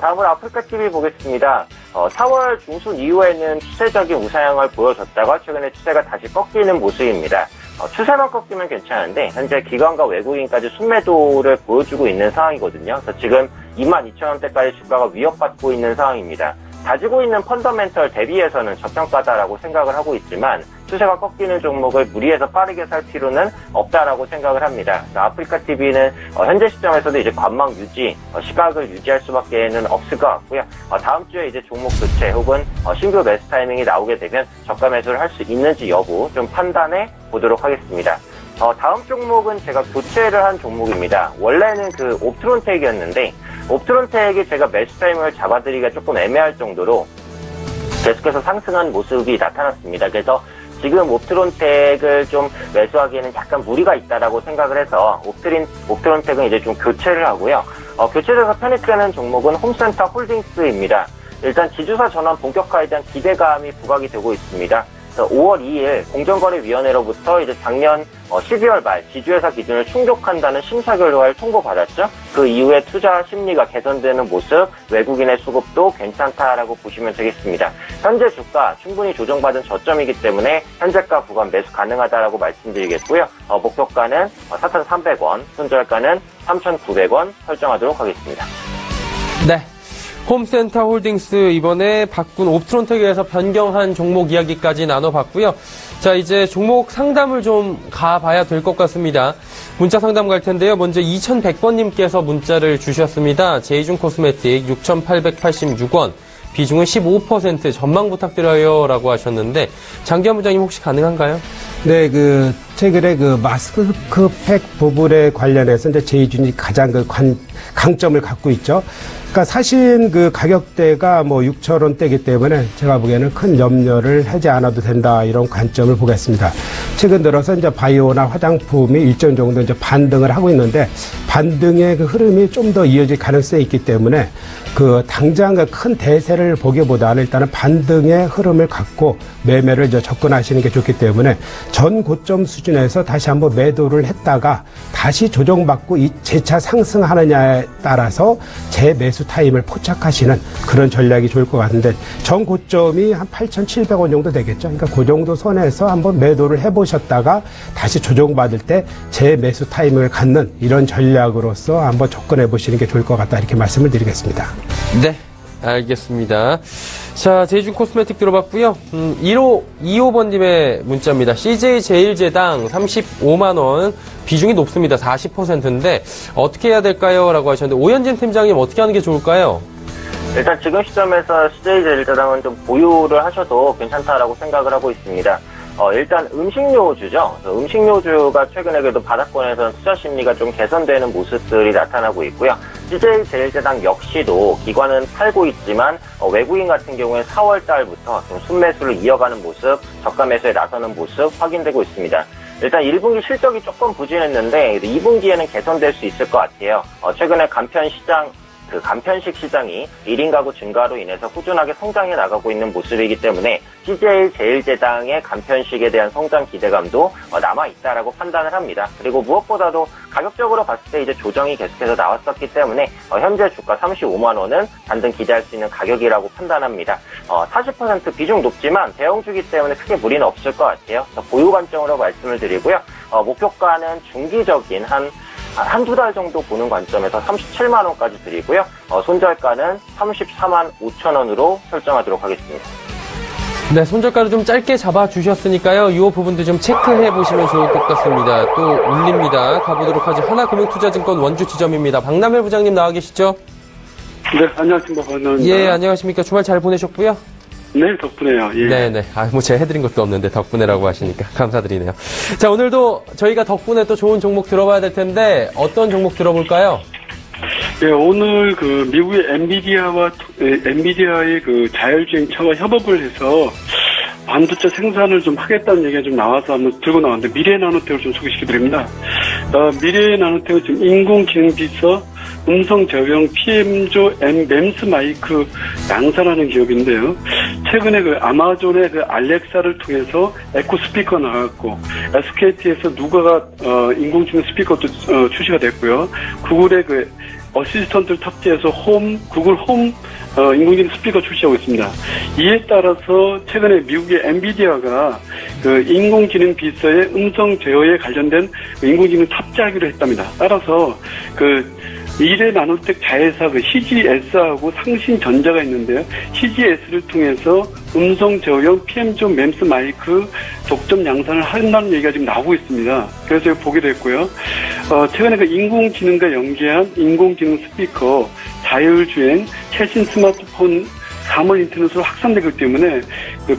S5: 다음으로 아프리카TV 보겠습니다. 4월 중순 이후에는 추세적인 우상향을 보여줬다가 최근에 추세가 다시 꺾이는 모습입니다. 추세만 꺾이면 괜찮은데 현재 기관과 외국인까지 순매도를 보여주고 있는 상황이거든요. 그래서 지금 22,000원대까지 주가가 위협받고 있는 상황입니다. 가지고 있는 펀더멘털 대비해서는 저평가다라고 생각을 하고 있지만 추세가 꺾이는 종목을 무리해서 빠르게 살 필요는 없다라고 생각을 합니다. 아프리카TV는 현재 시점에서도 이제 관망 유지, 시각을 유지할 수밖에는 없을 것 같고요. 다음 주에 이제 종목 교체 혹은 신규 매수 타이밍이 나오게 되면 저가 매수를 할 수 있는지 여부 좀 판단해 보도록 하겠습니다. 다음 종목은 제가 교체를 한 종목입니다. 원래는 옵트론텍이었는데 옵트론텍이 제가 매수 타이밍을 잡아드리기가 조금 애매할 정도로 계속해서 상승한 모습이 나타났습니다. 그래서 지금 옵트론텍을 좀 매수하기에는 약간 무리가 있다라고 생각을 해서 옵트론텍은 이제 좀 교체를 하고요. 교체돼서 편입되는 종목은 홈센터 홀딩스입니다. 일단 지주사 전환 본격화에 대한 기대감이 부각이 되고 있습니다. 그래서 5월 2일 공정거래위원회로부터 이제 작년 12월 말 지주회사 기준을 충족한다는 심사 결과를 통보받았죠. 그 이후에 투자 심리가 개선되는 모습, 외국인의 수급도 괜찮다라고 보시면 되겠습니다. 현재 주가 충분히 조정받은 저점이기 때문에 현재가 구간 매수 가능하다라고 말씀드리겠고요. 목표가는 4,300원, 손절가는 3,900원 설정하도록 하겠습니다.
S2: 네. 홈센터 홀딩스 이번에 바꾼 옵트론텍에서 변경한 종목 이야기까지 나눠봤고요. 자, 이제 종목 상담을 좀 가봐야 될 것 같습니다. 문자 상담 갈 텐데요. 먼저 2100번님께서 문자를 주셨습니다. 제이준 코스메틱 6,886원. 비중은 15% 전망 부탁드려요 라고 하셨는데 장기현 부장님 혹시 가능한가요?
S3: 네, 최근에 마스크팩 부분에 관련해서 이제 제이준이 가장 강점을 갖고 있죠. 그러니까 사실 가격대가 6,000원대이기 때문에 제가 보기에는 큰 염려를 하지 않아도 된다 이런 관점을 보겠습니다. 최근 들어서 이제 바이오나 화장품이 일정 정도 이제 반등을 하고 있는데 반등의 흐름이 좀 더 이어질 가능성이 있기 때문에 당장 큰 대세를 보기보다는 일단은 반등의 흐름을 갖고 매매를 이제 접근하시는 게 좋기 때문에 전 고점 수준에서 다시 한번 매도를 했다가 다시 조정받고 재차 상승하느냐에 따라서 재매수 타임을 포착하시는 그런 전략이 좋을 것 같은데 전 고점이 한 8,700원 정도 되겠죠. 그러니까 그 정도 선에서 한번 매도를 해보셨다가 다시 조정받을 때 재매수 타임을 갖는 이런 전략으로서 한번 접근해 보시는 게 좋을 것 같다 이렇게 말씀을 드리겠습니다.
S2: 네, 알겠습니다. 자, 제이준 코스메틱 들어봤고요. 1525번님의 문자입니다. CJ 제일제당 35만원. 비중이 높습니다. 40%인데 어떻게 해야 될까요? 라고 하셨는데 오현진 팀장님 어떻게 하는 게 좋을까요?
S5: 일단 지금 시점에서 CJ 제일제당은 좀 보유를 하셔도 괜찮다라고 생각을 하고 있습니다. 일단 음식료주죠. 음식료주가 최근에 그래도 바닥권에서는 투자 심리가 좀 개선되는 모습들이 나타나고 있고요. CJ 제일제당 역시도 기관은 팔고 있지만 외국인 같은 경우에 4월 달부터 좀 순매수를 이어가는 모습, 저가 매수에 나서는 모습 확인되고 있습니다. 일단 1분기 실적이 조금 부진했는데 2분기에는 개선될 수 있을 것 같아요. 최근에 간편식 시장이 1인 가구 증가로 인해서 꾸준하게 성장해 나가고 있는 모습이기 때문에 CJ 제일제당의 간편식에 대한 성장 기대감도 남아있다라고 판단을 합니다. 그리고 무엇보다도 가격적으로 봤을 때 이제 조정이 계속해서 나왔었기 때문에 현재 주가 35만원은 단등 기대할 수 있는 가격이라고 판단합니다. 40% 비중 높지만 대형주기 때문에 크게 무리는 없을 것 같아요. 보유 관점으로 말씀을 드리고요. 목표가는 중기적인 한두 달 정도 보는 관점에서 37만원까지 드리고요. 손절가는 34만 5천원으로 설정하도록 하겠습니다.
S2: 네, 손절가를 좀 짧게 잡아주셨으니까요. 이 부분도 좀 체크해 보시면 좋을 것 같습니다. 또 울립니다. 가보도록 하죠. 하나금융투자증권 원주지점입니다. 박남일 부장님 나와 계시죠?
S6: 네, 안녕하십니까.
S2: 예, 안녕하십니까. 주말 잘 보내셨고요?
S6: 네, 덕분에요. 예.
S2: 네네. 제가 해드린 것도 없는데 덕분에라고 하시니까 감사드리네요. 자, 오늘도 저희가 덕분에 또 좋은 종목 들어봐야 될 텐데 어떤 종목 들어볼까요?
S6: 예, 오늘 미국의 엔비디아의 자율주행차와 협업을 해서 반도체 생산을 좀 하겠다는 얘기가 좀 나와서 한번 들고 나왔는데 미래나노텍을 좀 소개시켜드립니다. 미래나노텍은 지금 인공지능 비서 음성 저격 PM조 MEMS 마이크 양산하는 기업인데요. 최근에 아마존의 알렉사를 통해서 에코 스피커 나왔고, SKT에서 누가가 인공지능 스피커도 출시가 됐고요. 구글의 어시스턴트를 탑재해서 구글 홈 인공지능 스피커 출시하고 있습니다. 이에 따라서 최근에 미국의 엔비디아가 인공지능 비서의 음성 제어에 관련된 인공지능 탑재하기로 했답니다. 따라서 미래나노텍 자회사 CGS하고 상신전자가 있는데요. CGS를 통해서 음성 저격 PM조 MEMS 마이크 독점 양산을 한다는 얘기가 지금 나오고 있습니다. 그래서 보게 됐고요. 최근에 인공지능과 연계한 인공지능 스피커, 자율주행, 최신 스마트폰, 사물 인터넷으로 확산되기 때문에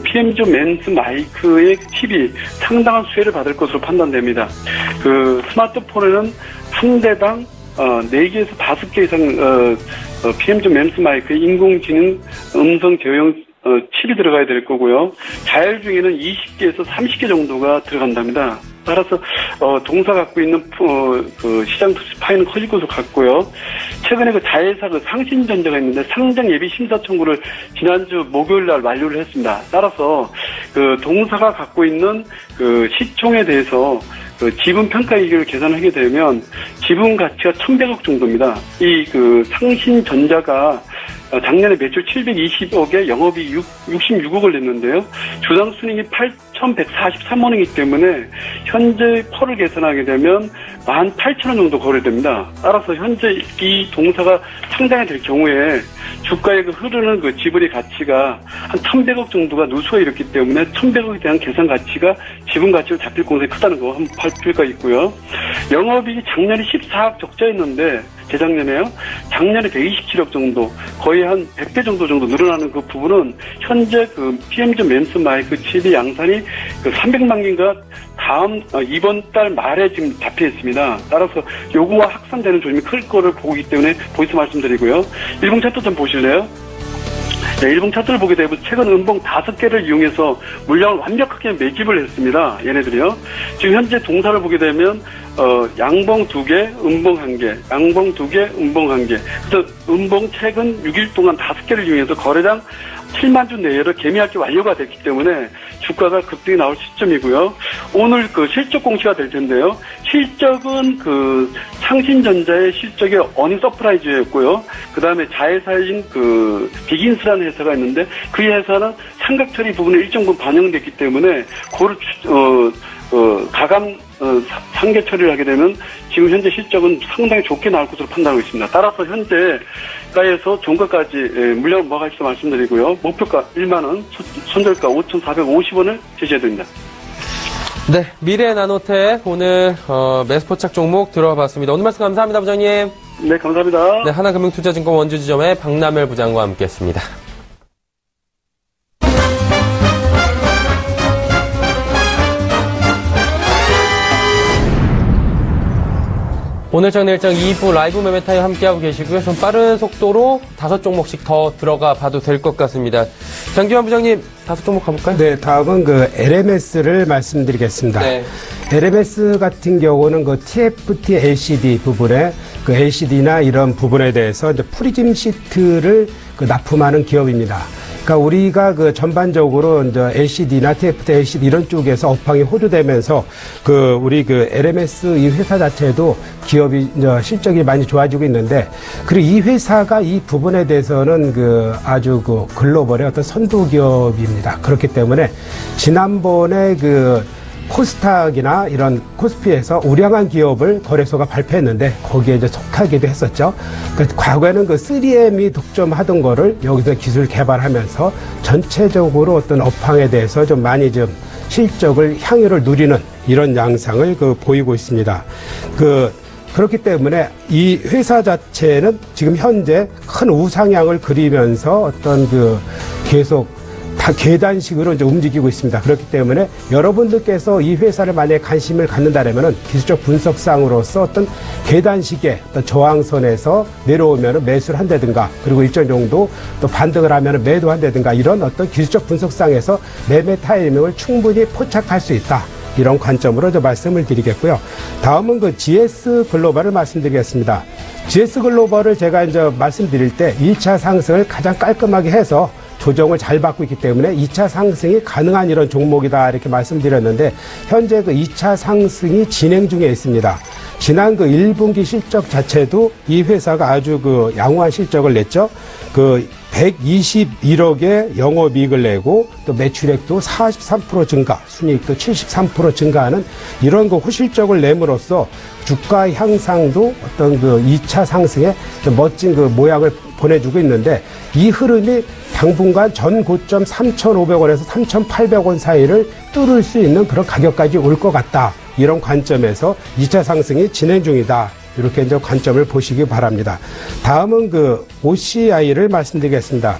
S6: PM조 MEMS 마이크의 칩이 상당한 수혜를 받을 것으로 판단됩니다. 스마트폰에는 한 대당 4개에서 5개 이상 PM조 MEMS 마이크의 인공지능 음성 저용 칩이 들어가야 될 거고요. 자율주행에는 20개에서 30개 정도가 들어간답니다. 따라서 동사 갖고 있는 그 시장 투자 파이는 커질 것으로 같고요. 최근에 그 자회사 그 상신전자가 있는데 상장 예비 심사 청구를 지난주 목요일 날 완료를 했습니다. 따라서 그 동사가 갖고 있는 그 시총에 대해서 그 지분 평가 이익을 계산하게 되면 지분 가치가 1,100억 정도입니다. 이 그 상신전자가 작년에 매출 720억에 영업이 66억을 냈는데요. 주당 순이익이 8,143원이기 때문에 현재 펄을 계산하게 되면 18,000원 정도 거래됩니다. 따라서 현재 이 동사가 상장이 될 경우에 주가의 그 흐르는 그 지분의 가치가 한 1,100억 정도가 누수가 이렇기 때문에 1,100억에 대한 계산 가치가 지분 가치로 잡힐 가능성이 크다는 거 한번 발표가 있고요. 영업이익이 작년에 14억 적자였는데 재작년에요. 작년에 127억 정도, 거의 한 100배 정도 늘어나는 그 부분은 현재 그 PMG 멤스 마이크 칩의 양산이 그 300만 개인가 이번 달 말에 지금 답변했습니다. 따라서 요구와 확산되는 조짐이 클 거를 보고 있기 때문에 보이스 말씀드리고요. 일봉 차트 좀 보실래요? 네, 일봉 차트를 보게 되면 최근 음봉 5개를 이용해서 물량을 완벽하게 매집을 했습니다. 얘네들이요. 지금 현재 동사를 보게 되면 양봉 2개, 음봉 1개, 양봉 2개, 음봉 1개. 그래서 음봉 최근 6일 동안 5개를 이용해서 거래량 7만 주 내외로 개미할게 완료가 됐기 때문에 주가가 급등이 나올 시점이고요. 오늘 그 실적 공시가 될 텐데요. 실적은 그 상신전자의 실적이 어닝 서프라이즈였고요. 그 다음에 자회사인 그 비긴스라는 회사가 있는데 그 회사는 상각 처리 부분에 일정 부분 반영됐기 때문에 그걸 가감 상계 처리를 하게 되면 지금 현재 실적은 상당히 좋게 나올 것으로 판단하고 있습니다. 따라서 현재가에서 종가까지 물량을 뭐가 있어 말씀드리고요. 목표가 1만 원, 손절가 5,450원을 제시해드립니다.
S2: 네, 미래나노텍 오늘 매수포착 종목 들어봤습니다. 오늘 말씀 감사합니다, 부장님.
S6: 네, 감사합니다.
S2: 네, 하나금융투자증권 원주지점의 박남열 부장과 함께했습니다. 오늘장 내일장 2부 라이브 매매 타임 함께하고 계시고요. 좀 빠른 속도로 5종목씩 더 들어가 봐도 될 것 같습니다. 장기환 부장님, 5종목 가볼까요?
S3: 네, 다음은 그 LMS를 말씀드리겠습니다. 네. LMS 같은 경우는 그 TFT LCD 부분에 그 LCD나 이런 부분에 대해서 이제 프리즘 시트를 그 납품하는 기업입니다. 그러니까 우리가 그 전반적으로 이제 LCD나 TFT LCD 이런 쪽에서 업황이 호조되면서 그 우리 그 LMS 이 회사 자체도 기업이 이제 실적이 많이 좋아지고 있는데, 그리고 이 회사가 이 부분에 대해서는 그 아주 그 글로벌의 어떤 선도 기업입니다. 그렇기 때문에 지난번에 그 코스닥이나 이런 코스피에서 우량한 기업을 거래소가 발표했는데 거기에 이제 속하기도 했었죠. 그러니까 과거에는 그 3M이 독점하던 거를 여기서 기술 개발하면서 전체적으로 어떤 업황에 대해서 좀 많이 좀 실적을 향유를 누리는 이런 양상을 그 보이고 있습니다. 그렇기 때문에 이 회사 자체는 지금 현재 큰 우상향을 그리면서 어떤 그 계속 다 계단식으로 이제 움직이고 있습니다. 그렇기 때문에 여러분들께서 이 회사를 만약에 관심을 갖는다면은 기술적 분석상으로서 어떤 계단식의 어떤 저항선에서 내려오면은 매수를 한다든가, 그리고 일정 정도 또 반등을 하면은 매도한다든가, 이런 어떤 기술적 분석상에서 매매 타이밍을 충분히 포착할 수 있다. 이런 관점으로 이제 말씀을 드리겠고요. 다음은 그 GS 글로벌을 말씀드리겠습니다. GS 글로벌을 제가 이제 말씀드릴 때 1차 상승을 가장 깔끔하게 해서 조정을 잘 받고 있기 때문에 2차 상승이 가능한 이런 종목이다, 이렇게 말씀드렸는데, 현재 그 2차 상승이 진행 중에 있습니다. 지난 그 1분기 실적 자체도 이 회사가 아주 그 양호한 실적을 냈죠. 그 121억의 영업이익을 내고 또 매출액도 43% 증가, 순이익도 73% 증가하는 이런 그 호실적을 내므로써 주가 향상도 어떤 그 2차 상승에 멋진 그 모양을 보내주고 있는데, 이 흐름이 당분간 전 고점 3,500원에서 3,800원 사이를 뚫을 수 있는 그런 가격까지 올 것 같다. 이런 관점에서 2차 상승이 진행 중이다. 이렇게 이제 관점을 보시기 바랍니다. 다음은 그 OCI를 말씀드리겠습니다.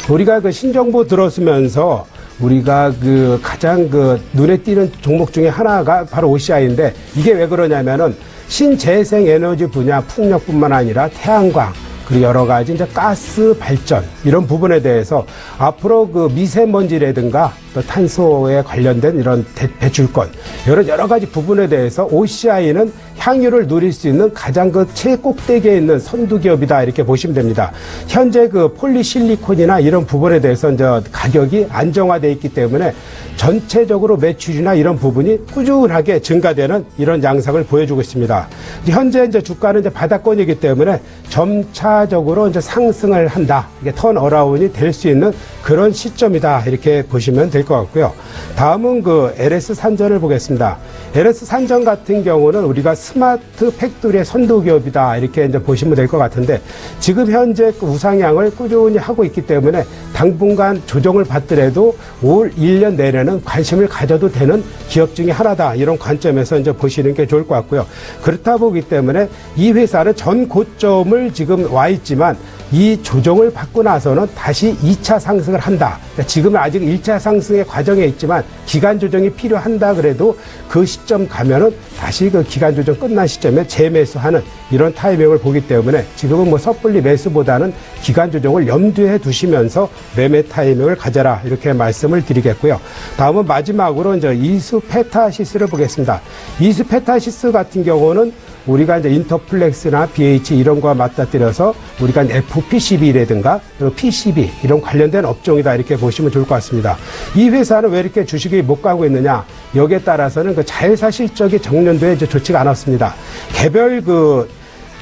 S3: 우리가 그 신정부 들어서면서 우리가 그 가장 그 눈에 띄는 종목 중에 하나가 바로 OCI인데, 이게 왜 그러냐면은 신재생 에너지 분야, 풍력뿐만 아니라 태양광, 그리고 여러 가지 이제 가스 발전 이런 부분에 대해서 앞으로 그 미세먼지라든가 또 탄소에 관련된 이런 배출권 이런 여러 가지 부분에 대해서 OCI는 향유를 누릴 수 있는 가장 그 최꼭대기에 있는 선두 기업이다 이렇게 보시면 됩니다. 현재 그 폴리실리콘이나 이런 부분에 대해서 이제 가격이 안정화되어 있기 때문에 전체적으로 매출이나 이런 부분이 꾸준하게 증가되는 이런 양상을 보여주고 있습니다. 현재 이제 주가는 이제 바닥권이기 때문에 점차적으로 이제 상승을 한다. 이게 턴 어라운이 될 수 있는 그런 시점이다. 이렇게 보시면 될 것 같고요. 다음은 그 LS 산전을 보겠습니다. LS 산전 같은 경우는 우리가 스마트 팩토리의 선도 기업이다. 이렇게 이제 보시면 될 것 같은데 지금 현재 그 우상향을 꾸준히 하고 있기 때문에 당분간 조정을 받더라도 올 1년 내내는 관심을 가져도 되는 기업 중에 하나다. 이런 관점에서 이제 보시는 게 좋을 것 같고요. 그렇다 보기 때문에 이 회사는 전 고점을 지금 와 있지만 이 조정을 받고 나서는 다시 2차 상승을 한다. 그러니까 지금은 아직 1차 상승의 과정에 있지만 기간 조정이 필요한다 그래도 그 시점 가면은 다시 그 기간 조정 끝난 시점에 재매수하는 이런 타이밍을 보기 때문에 지금은 뭐 섣불리 매수보다는 기간 조정을 염두에 두시면서 매매 타이밍을 가져라 이렇게 말씀을 드리겠고요. 다음은 마지막으로 이제 이수페타시스를 보겠습니다. 이수페타시스 같은 경우는 우리가 이제 인터플렉스나 BH 이런 거와 맞닥뜨려서 우리가 FPCB라든가 PCB 이런 관련된 업종이다 이렇게 보시면 좋을 것 같습니다. 이 회사는 왜 이렇게 주식이 못 가고 있느냐? 여기에 따라서는 그 자회사 실적이 정년도에 이제 좋지가 않았습니다. 개별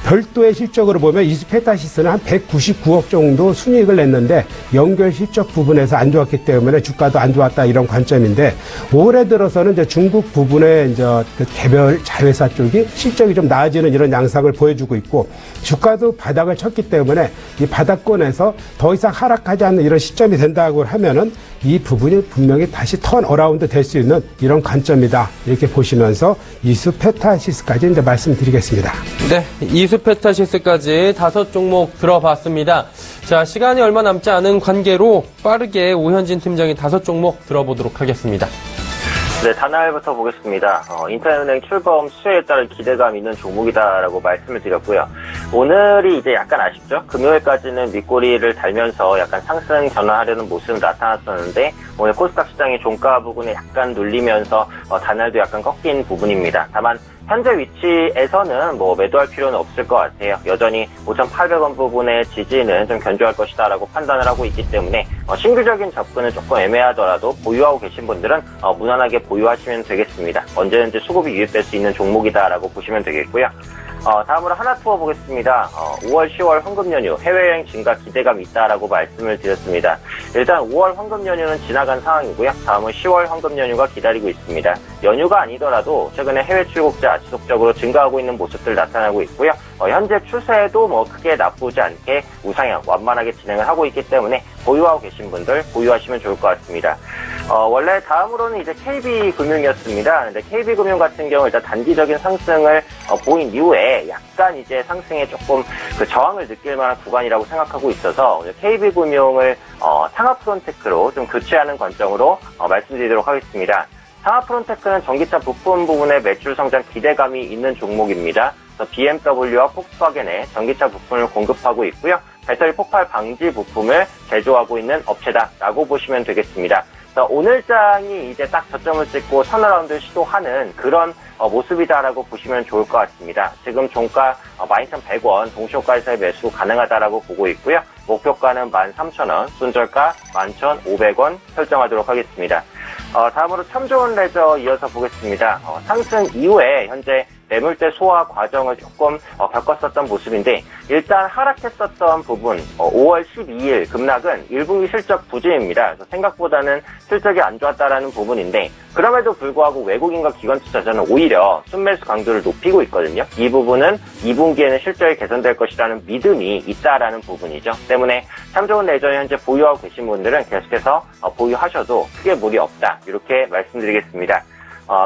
S3: 별도의 실적으로 보면 이수페타시스는 한 199억 정도 순이익을 냈는데 연결 실적 부분에서 안 좋았기 때문에 주가도 안 좋았다 이런 관점인데 올해 들어서는 이제 중국 부분의 이제 그 개별 자회사 쪽이 실적이 좀 나아지는 이런 양상을 보여주고 있고 주가도 바닥을 쳤기 때문에 이 바닥권에서 더 이상 하락하지 않는 이런 시점이 된다고 하면은 이 부분이 분명히 다시 턴 어라운드 될 수 있는 이런 관점이다 이렇게 보시면서 이수페타시스까지 이제 말씀드리겠습니다.
S2: 네, 이수페타시스까지 5종목 들어봤습니다. 자, 시간이 얼마 남지 않은 관계로 빠르게 오현진 팀장이 5종목 들어보도록 하겠습니다.
S5: 네, 단알부터 보겠습니다. 인터넷은행 출범 수혜에 따른 기대감 있는 종목이다라고 말씀을 드렸고요. 오늘이 이제 약간 아쉽죠? 금요일까지는 밑꼬리를 달면서 약간 상승 전환하려는 모습이 나타났었는데 오늘 코스닥 시장의 종가 부분에 약간 눌리면서 단알도 약간 꺾인 부분입니다. 다만 현재 위치에서는 뭐 매도할 필요는 없을 것 같아요. 여전히 5,800원 부분의 지지는 좀 견조할 것이다라고 판단을 하고 있기 때문에 신규적인 접근은 조금 애매하더라도 보유하고 계신 분들은 무난하게 보유하시면 되겠습니다. 언제든지 수급이 유입될 수 있는 종목이다라고 보시면 되겠고요. 다음으로 하나투어 보겠습니다. 5월, 10월 황금 연휴 해외여행 증가 기대감이 있다라고 말씀을 드렸습니다. 일단 5월 황금 연휴는 지나간 상황이고요. 다음은 10월 황금 연휴가 기다리고 있습니다. 연휴가 아니더라도 최근에 해외 출국자 지속적으로 증가하고 있는 모습들 나타나고 있고요. 현재 추세도 뭐 크게 나쁘지 않게 우상향 완만하게 진행을 하고 있기 때문에 보유하고 계신 분들 보유하시면 좋을 것 같습니다. 원래 다음으로는 이제 KB금융이었습니다. 근데 KB금융 같은 경우 일단 단기적인 상승을 보인 이후에 약간 이제 상승에 조금 그 저항을 느낄 만한 구간이라고 생각하고 있어서 오늘 KB금융을 상하프론테크로 좀 교체하는 관점으로 말씀드리도록 하겠습니다. 상하프론테크는 전기차 부품 부분의 매출 성장 기대감이 있는 종목입니다. BMW와 폭스바겐에 전기차 부품을 공급하고 있고요. 배터리 폭발 방지 부품을 제조하고 있는 업체다라고 보시면 되겠습니다. 오늘장이 이제 딱 저점을 찍고 턴어라운드를 시도하는 그런 모습이다라고 보시면 좋을 것 같습니다. 지금 종가 12,100원 동시효과에서의 매수 가능하다라고 보고 있고요. 목표가는 13,000원, 손절가 11,500원 설정하도록 하겠습니다. 다음으로 참 좋은 레저 이어서 보겠습니다. 상승 이후에 현재 매물대 소화 과정을 조금 겪었었던 모습인데 일단 하락했었던 부분 5월 12일 급락은 1분기 실적 부진입니다. 그래서 생각보다는 실적이 안 좋았다라는 부분인데 그럼에도 불구하고 외국인과 기관 투자자는 오히려 순매수 강도를 높이고 있거든요. 이 부분은 2분기에는 실적이 개선될 것이라는 믿음이 있다라는 부분이죠. 때문에 참 좋은 레저 현재 보유하고 계신 분들은 계속해서 보유하셔도 크게 무리 없다. 이렇게 말씀드리겠습니다.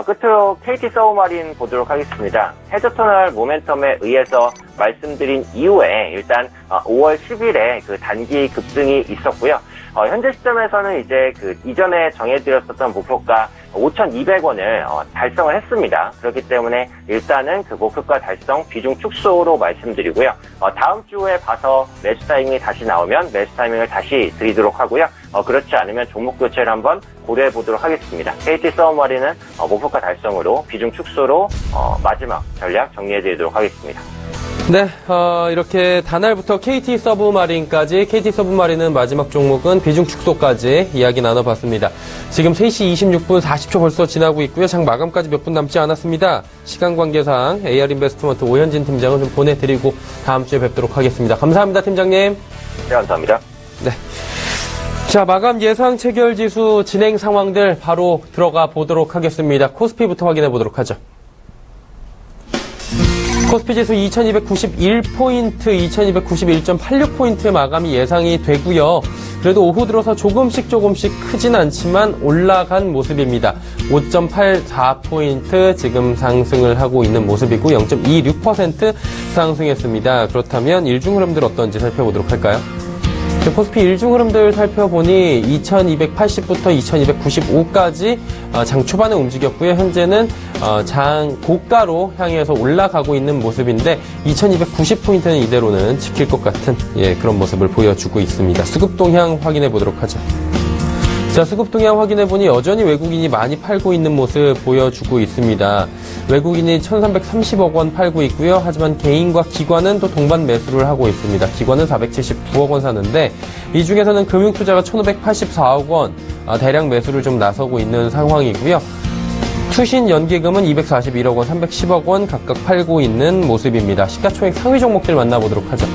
S5: 끝으로 KT 서브마린 보도록 하겠습니다. 해저터널 모멘텀에 의해서 말씀드린 이후에 일단 5월 10일에 그 단기 급등이 있었고요. 현재 시점에서는 이제 그 이전에 정해드렸었던 목표가 5,200원을 달성을 했습니다. 그렇기 때문에 일단은 그 목표가 달성 비중 축소로 말씀드리고요. 다음 주에 봐서 매수 타이밍이 다시 나오면 매수 타이밍을 다시 드리도록 하고요. 그렇지 않으면 종목 교체를 한번 고려해 보도록 하겠습니다. KT 서브마린은 목표가 달성으로 비중 축소로 마지막 전략 정리해 드리도록 하겠습니다.
S2: 네, 이렇게 단알부터 KT 서브마린까지, KT 서브마린은 마지막 종목은 비중 축소까지 이야기 나눠봤습니다. 지금 3시 26분 40초 벌써 지나고 있고요. 장 마감까지 몇 분 남지 않았습니다. 시간 관계상 AR 인베스트먼트 오현진 팀장은 좀 보내드리고 다음 주에 뵙도록 하겠습니다. 감사합니다, 팀장님.
S5: 네, 감사합니다.
S2: 네. 자, 마감 예상 체결 지수 진행 상황들 바로 들어가 보도록 하겠습니다. 코스피부터 확인해 보도록 하죠. 코스피 지수 2291포인트, 2291.86포인트의 마감이 예상이 되고요. 그래도 오후 들어서 조금씩 크진 않지만 올라간 모습입니다. 5.84포인트 지금 상승을 하고 있는 모습이고 0.26% 상승했습니다. 그렇다면 일중 흐름들 어떤지 살펴보도록 할까요? 코스피 일중 흐름들 살펴보니 2280부터 2295까지 장 초반에 움직였고요. 현재는 장 고가로 향해서 올라가고 있는 모습인데 2290포인트는 이대로는 지킬 것 같은 그런 모습을 보여주고 있습니다. 수급 동향 확인해 보도록 하죠. 자, 수급 동향 확인해보니 여전히 외국인이 많이 팔고 있는 모습 보여주고 있습니다. 외국인이 1330억 원 팔고 있고요. 하지만 개인과 기관은 또 동반 매수를 하고 있습니다. 기관은 479억 원 사는데 이 중에서는 금융투자가 1584억 원 대량 매수를 좀 나서고 있는 상황이고요. 투신 연기금은 241억 원, 310억 원 각각 팔고 있는 모습입니다. 시가총액 상위 종목들 만나보도록 하죠.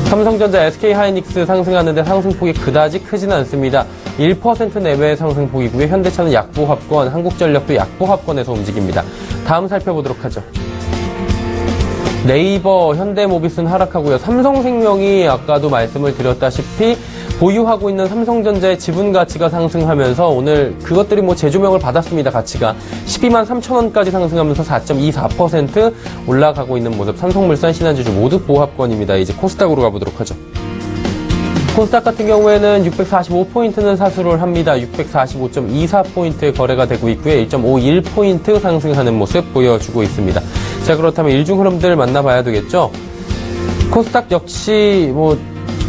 S2: 삼성전자, SK하이닉스 상승하는데 상승폭이 그다지 크지는 않습니다. 1% 내외의 상승폭이고요. 현대차는 약보합권, 한국전력도 약보합권에서 움직입니다. 다음 살펴보도록 하죠. 네이버, 현대모비스는 하락하고요. 삼성생명이 아까도 말씀을 드렸다시피 보유하고 있는 삼성전자의 지분 가치가 상승하면서 오늘 그것들이 재조명을 받았습니다. 가치가 12만 3천 원까지 상승하면서 4.24% 올라가고 있는 모습. 삼성물산, 신한지주 모두 보합권입니다. 이제 코스닥으로 가보도록 하죠. 코스닥 같은 경우에는 645포인트는 사수를 합니다. 645.24포인트의 거래가 되고 있고요. 1.51포인트 상승하는 모습 보여주고 있습니다. 자, 그렇다면 일중 흐름들 만나봐야 되겠죠. 코스닥 역시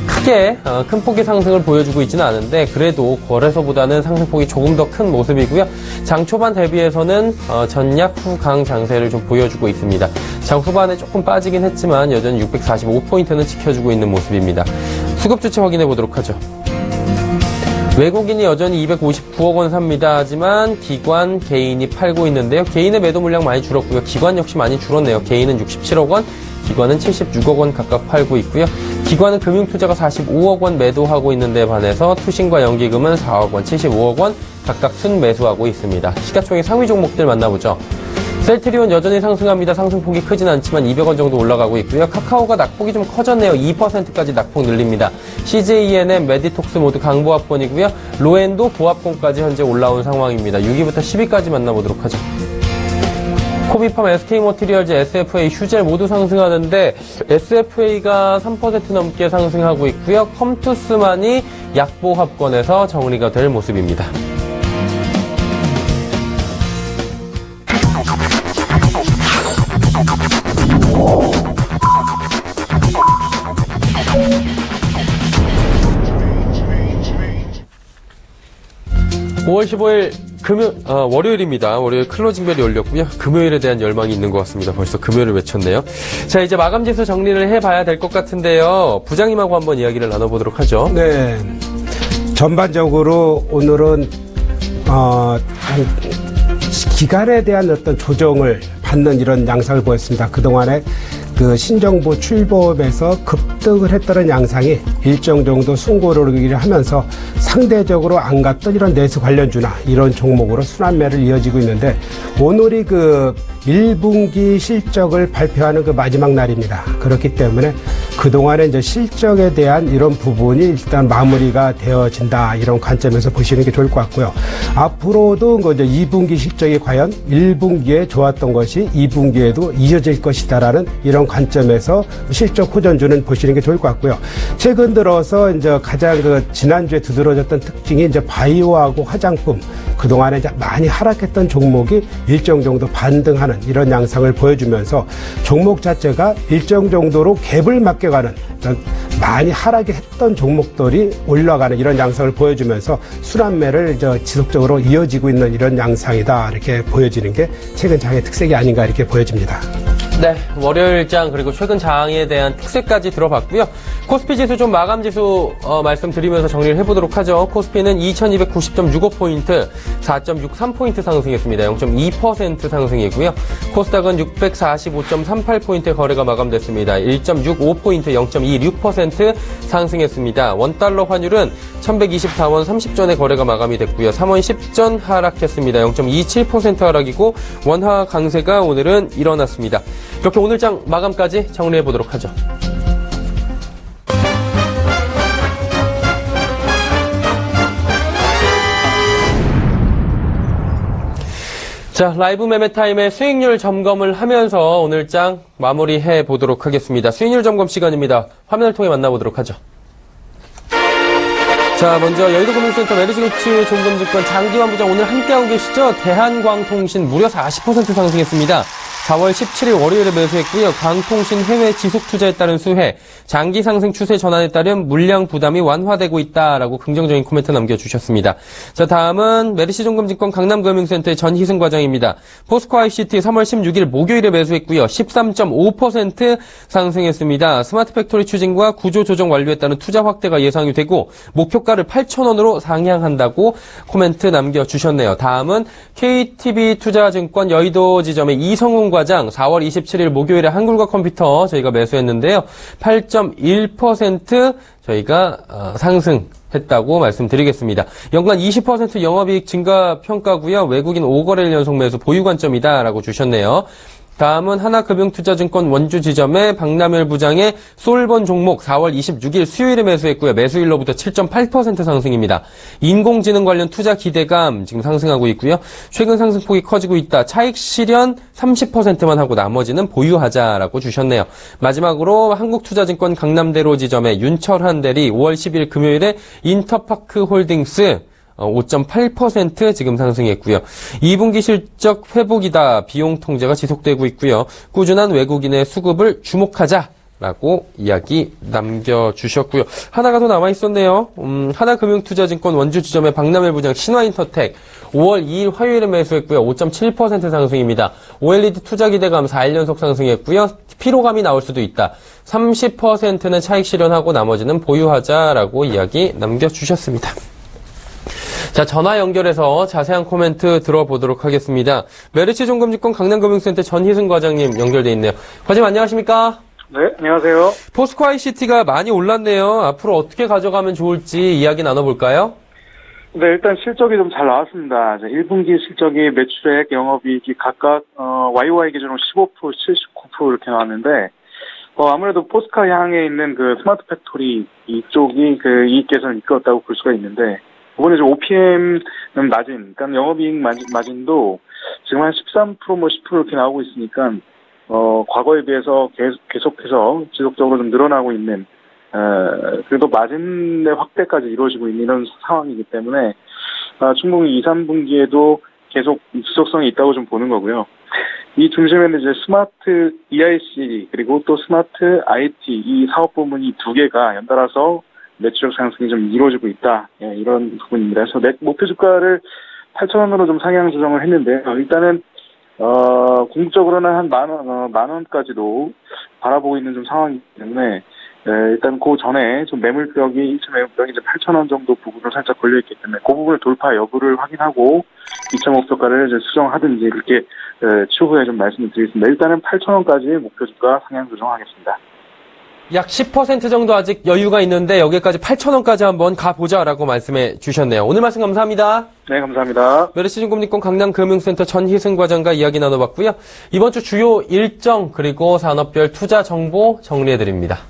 S2: 크게 큰 폭의 상승을 보여주고 있지는 않은데 그래도 거래소보다는 상승폭이 조금 더 큰 모습이고요. 장 초반 대비해서는 전약 후강 장세를 좀 보여주고 있습니다. 장 후반에 조금 빠지긴 했지만 여전히 645포인트는 지켜주고 있는 모습입니다. 수급 주체 확인해 보도록 하죠. 외국인이 여전히 259억 원 삽니다. 하지만 기관, 개인이 팔고 있는데요. 개인의 매도 물량 많이 줄었고요. 기관 역시 많이 줄었네요. 개인은 67억 원, 기관은 76억 원 각각 팔고 있고요. 기관은 금융투자가 45억 원 매도하고 있는데 반해서 투신과 연기금은 4억 원, 75억 원 각각 순매수하고 있습니다. 시가총액 상위 종목들 만나보죠. 셀트리온 여전히 상승합니다. 상승폭이 크진 않지만 200원 정도 올라가고 있고요. 카카오가 낙폭이 좀 커졌네요. 2%까지 낙폭 늘립니다. CJENM, 메디톡스 모두 강보합권이고요. 로엔도 보합권까지 현재 올라온 상황입니다. 6위부터 10위까지 만나보도록 하죠. 코비팜, SK모티리얼즈, SFA, 휴젤 모두 상승하는데 SFA가 3% 넘게 상승하고 있고요. 컴투스만이 약보합권에서 정리가 될 모습입니다. (5월 15일) 월요일입니다. 월요일 클로징벨이 올렸고요. 금요일에 대한 열망이 있는 것 같습니다. 벌써 금요일을 외쳤네요. 자, 이제 마감지수 정리를 해봐야 될 것 같은데요. 부장님하고 한번 이야기를 나눠보도록 하죠.
S3: 네. 전반적으로 오늘은 기간에 대한 어떤 조정을 받는 이런 양상을 보였습니다. 그동안에 그 신정부 출범에서 급등을 했던 양상이 일정 정도 숨고르기를 하면서 상대적으로 안 갔던 이런 내수 관련주나 이런 종목으로 순환매를 이어지고 있는데 오늘이 그 1분기 실적을 발표하는 그 마지막 날입니다. 그렇기 때문에 그동안의 이제 실적에 대한 이런 부분이 일단 마무리가 되어진다. 이런 관점에서 보시는 게 좋을 것 같고요. 앞으로도 이제 2분기 실적이 과연 1분기에 좋았던 것이 2분기에도 이어질 것이다라는 이런 관점에서 실적 호전주는 보시는 게 좋을 것 같고요. 최근 들어서 이제 가장 지난주에 두드러졌던 특징이 이제 바이오하고 화장품, 그동안에 이제 많이 하락했던 종목이 일정 정도 반등하는 이런 양상을 보여주면서 종목 자체가 일정 정도로 갭을 맞게가는 많이 하락이 했던 종목들이 올라가는 이런 양상을 보여주면서 순환매를 지속적으로 이어지고 있는 이런 양상이다. 이렇게 보여지는 게 최근 장의 특색이 아닌가 이렇게 보여집니다.
S2: 네, 월요일장 그리고 최근 장에 대한 특색까지 들어봤고요. 코스피 지수 좀 마감 지수 말씀드리면서 정리를 해보도록 하죠. 코스피는 2290.65포인트, 4.63포인트 상승했습니다. 0.2% 상승이고요. 코스닥은 645.38포인트 거래가 마감됐습니다. 1.65포인트, 0.26% 상승했습니다. 원달러 환율은 1124원 30전에 거래가 마감이 됐고요. 3원 10전 하락했습니다. 0.27% 하락이고 원화 강세가 오늘은 일어났습니다. 이렇게 오늘장 마감까지 정리해 보도록 하죠. 자, 라이브 매매타임의 수익률 점검을 하면서 오늘장 마무리해 보도록 하겠습니다. 수익률 점검 시간입니다. 화면을 통해 만나보도록 하죠. 자, 먼저 여의도금융센터 메리츠리츠 종금증권 장기환 부장 오늘 함께하고 계시죠? 대한광통신 무려 40% 상승했습니다. 4월 17일 월요일에 매수했고요. 광통신 해외 지속투자에 따른 수혜, 장기 상승 추세 전환에 따른 물량 부담이 완화되고 있다라고 긍정적인 코멘트 남겨주셨습니다. 자, 다음은 메리츠종금증권 강남금융센터의 전희승 과장입니다. 포스코 ICT 3월 16일 목요일에 매수했고요. 13.5% 상승했습니다. 스마트 팩토리 추진과 구조 조정 완료에 따른 투자 확대가 예상이 되고 목표가를 8,000원으로 상향한다고 코멘트 남겨주셨네요. 다음은 KTB투자증권 여의도 지점의 이성훈 과장 4월 27일 목요일에 한글과 컴퓨터 저희가 매수했는데요. 8.1% 저희가 상승했다고 말씀드리겠습니다. 연간 20% 영업이익 증가 평가고요. 외국인 5거래일 연속 매수 보유 관점이다라고 주셨네요. 다음은 하나금융투자증권 원주지점의 박남열 부장의 솔본 종목 4월 26일 수요일에 매수했고요. 매수일로부터 7.8% 상승입니다. 인공지능 관련 투자 기대감 지금 상승하고 있고요. 최근 상승폭이 커지고 있다. 차익 실현 30%만 하고 나머지는 보유하자라고 주셨네요. 마지막으로 한국투자증권 강남대로 지점의 윤철한 대리 5월 10일 금요일에 인터파크 홀딩스 5.8% 지금 상승했고요. 2분기 실적 회복이다. 비용 통제가 지속되고 있고요. 꾸준한 외국인의 수급을 주목하자라고 이야기 남겨주셨고요. 하나가 더 남아있었네요. 하나금융투자증권 원주지점의 박남일 부장 신화인터텍 5월 2일 화요일에 매수했고요. 5.7% 상승입니다. OLED 투자 기대감 4일 연속 상승했고요. 피로감이 나올 수도 있다. 30%는 차익 실현하고 나머지는 보유하자라고 이야기 남겨주셨습니다. 자, 전화 연결해서 자세한 코멘트 들어보도록 하겠습니다. 메리츠종금증권 강남금융센터 전희승 과장님 연결돼 있네요. 과장님 안녕하십니까?
S6: 네, 안녕하세요.
S2: 포스코 ICT가 많이 올랐네요. 앞으로 어떻게 가져가면 좋을지 이야기 나눠볼까요?
S6: 네, 일단 실적이 좀 잘 나왔습니다. 이제 1분기 실적이 매출액, 영업이익이 각각 YOY 기준으로 15%, 79% 이렇게 나왔는데 아무래도 포스코 향해 있는 그 스마트 팩토리 이쪽이 그 이익 개선을 이끌었다고 볼 수가 있는데 이번에 좀 OPM 마진, 그러니까 영업이익 마진도 지금 한 13%, 10% 이렇게 나오고 있으니까, 과거에 비해서 계속해서 지속적으로 좀 늘어나고 있는, 그래도 마진의 확대까지 이루어지고 있는 이런 상황이기 때문에, 충분히 2, 3분기에도 계속 지속성이 있다고 좀 보는 거고요. 이 중심에는 이제 스마트 EIC, 그리고 또 스마트 IT, 이 사업 부문이 두 개가 연달아서 매출액 상승이 좀 이루어지고 있다. 예, 이런 부분입니다. 그래서 목표 주가를 8,000원으로 좀 상향 조정을 했는데요. 일단은, 궁극적으로는 한 만 원까지도 바라보고 있는 좀 상황이기 때문에, 일단 그 전에 좀 매물벽이 1차 매물벽이 이제 8,000원 정도 부분으로 살짝 걸려있기 때문에 그 부분을 돌파 여부를 확인하고 2차 목표가를 이제 수정하든지 이렇게, 추후에 좀 말씀을 드리겠습니다. 일단은 8,000원까지 목표 주가 상향 조정하겠습니다.
S2: 약 10% 정도 아직 여유가 있는데 여기까지 8,000원까지 한번 가보자라고 말씀해 주셨네요. 오늘 말씀 감사합니다.
S6: 네, 감사합니다.
S2: 메리츠증권증권 강남금융센터 전희승 과장과 이야기 나눠봤고요. 이번 주 주요 일정 그리고 산업별 투자 정보 정리해드립니다.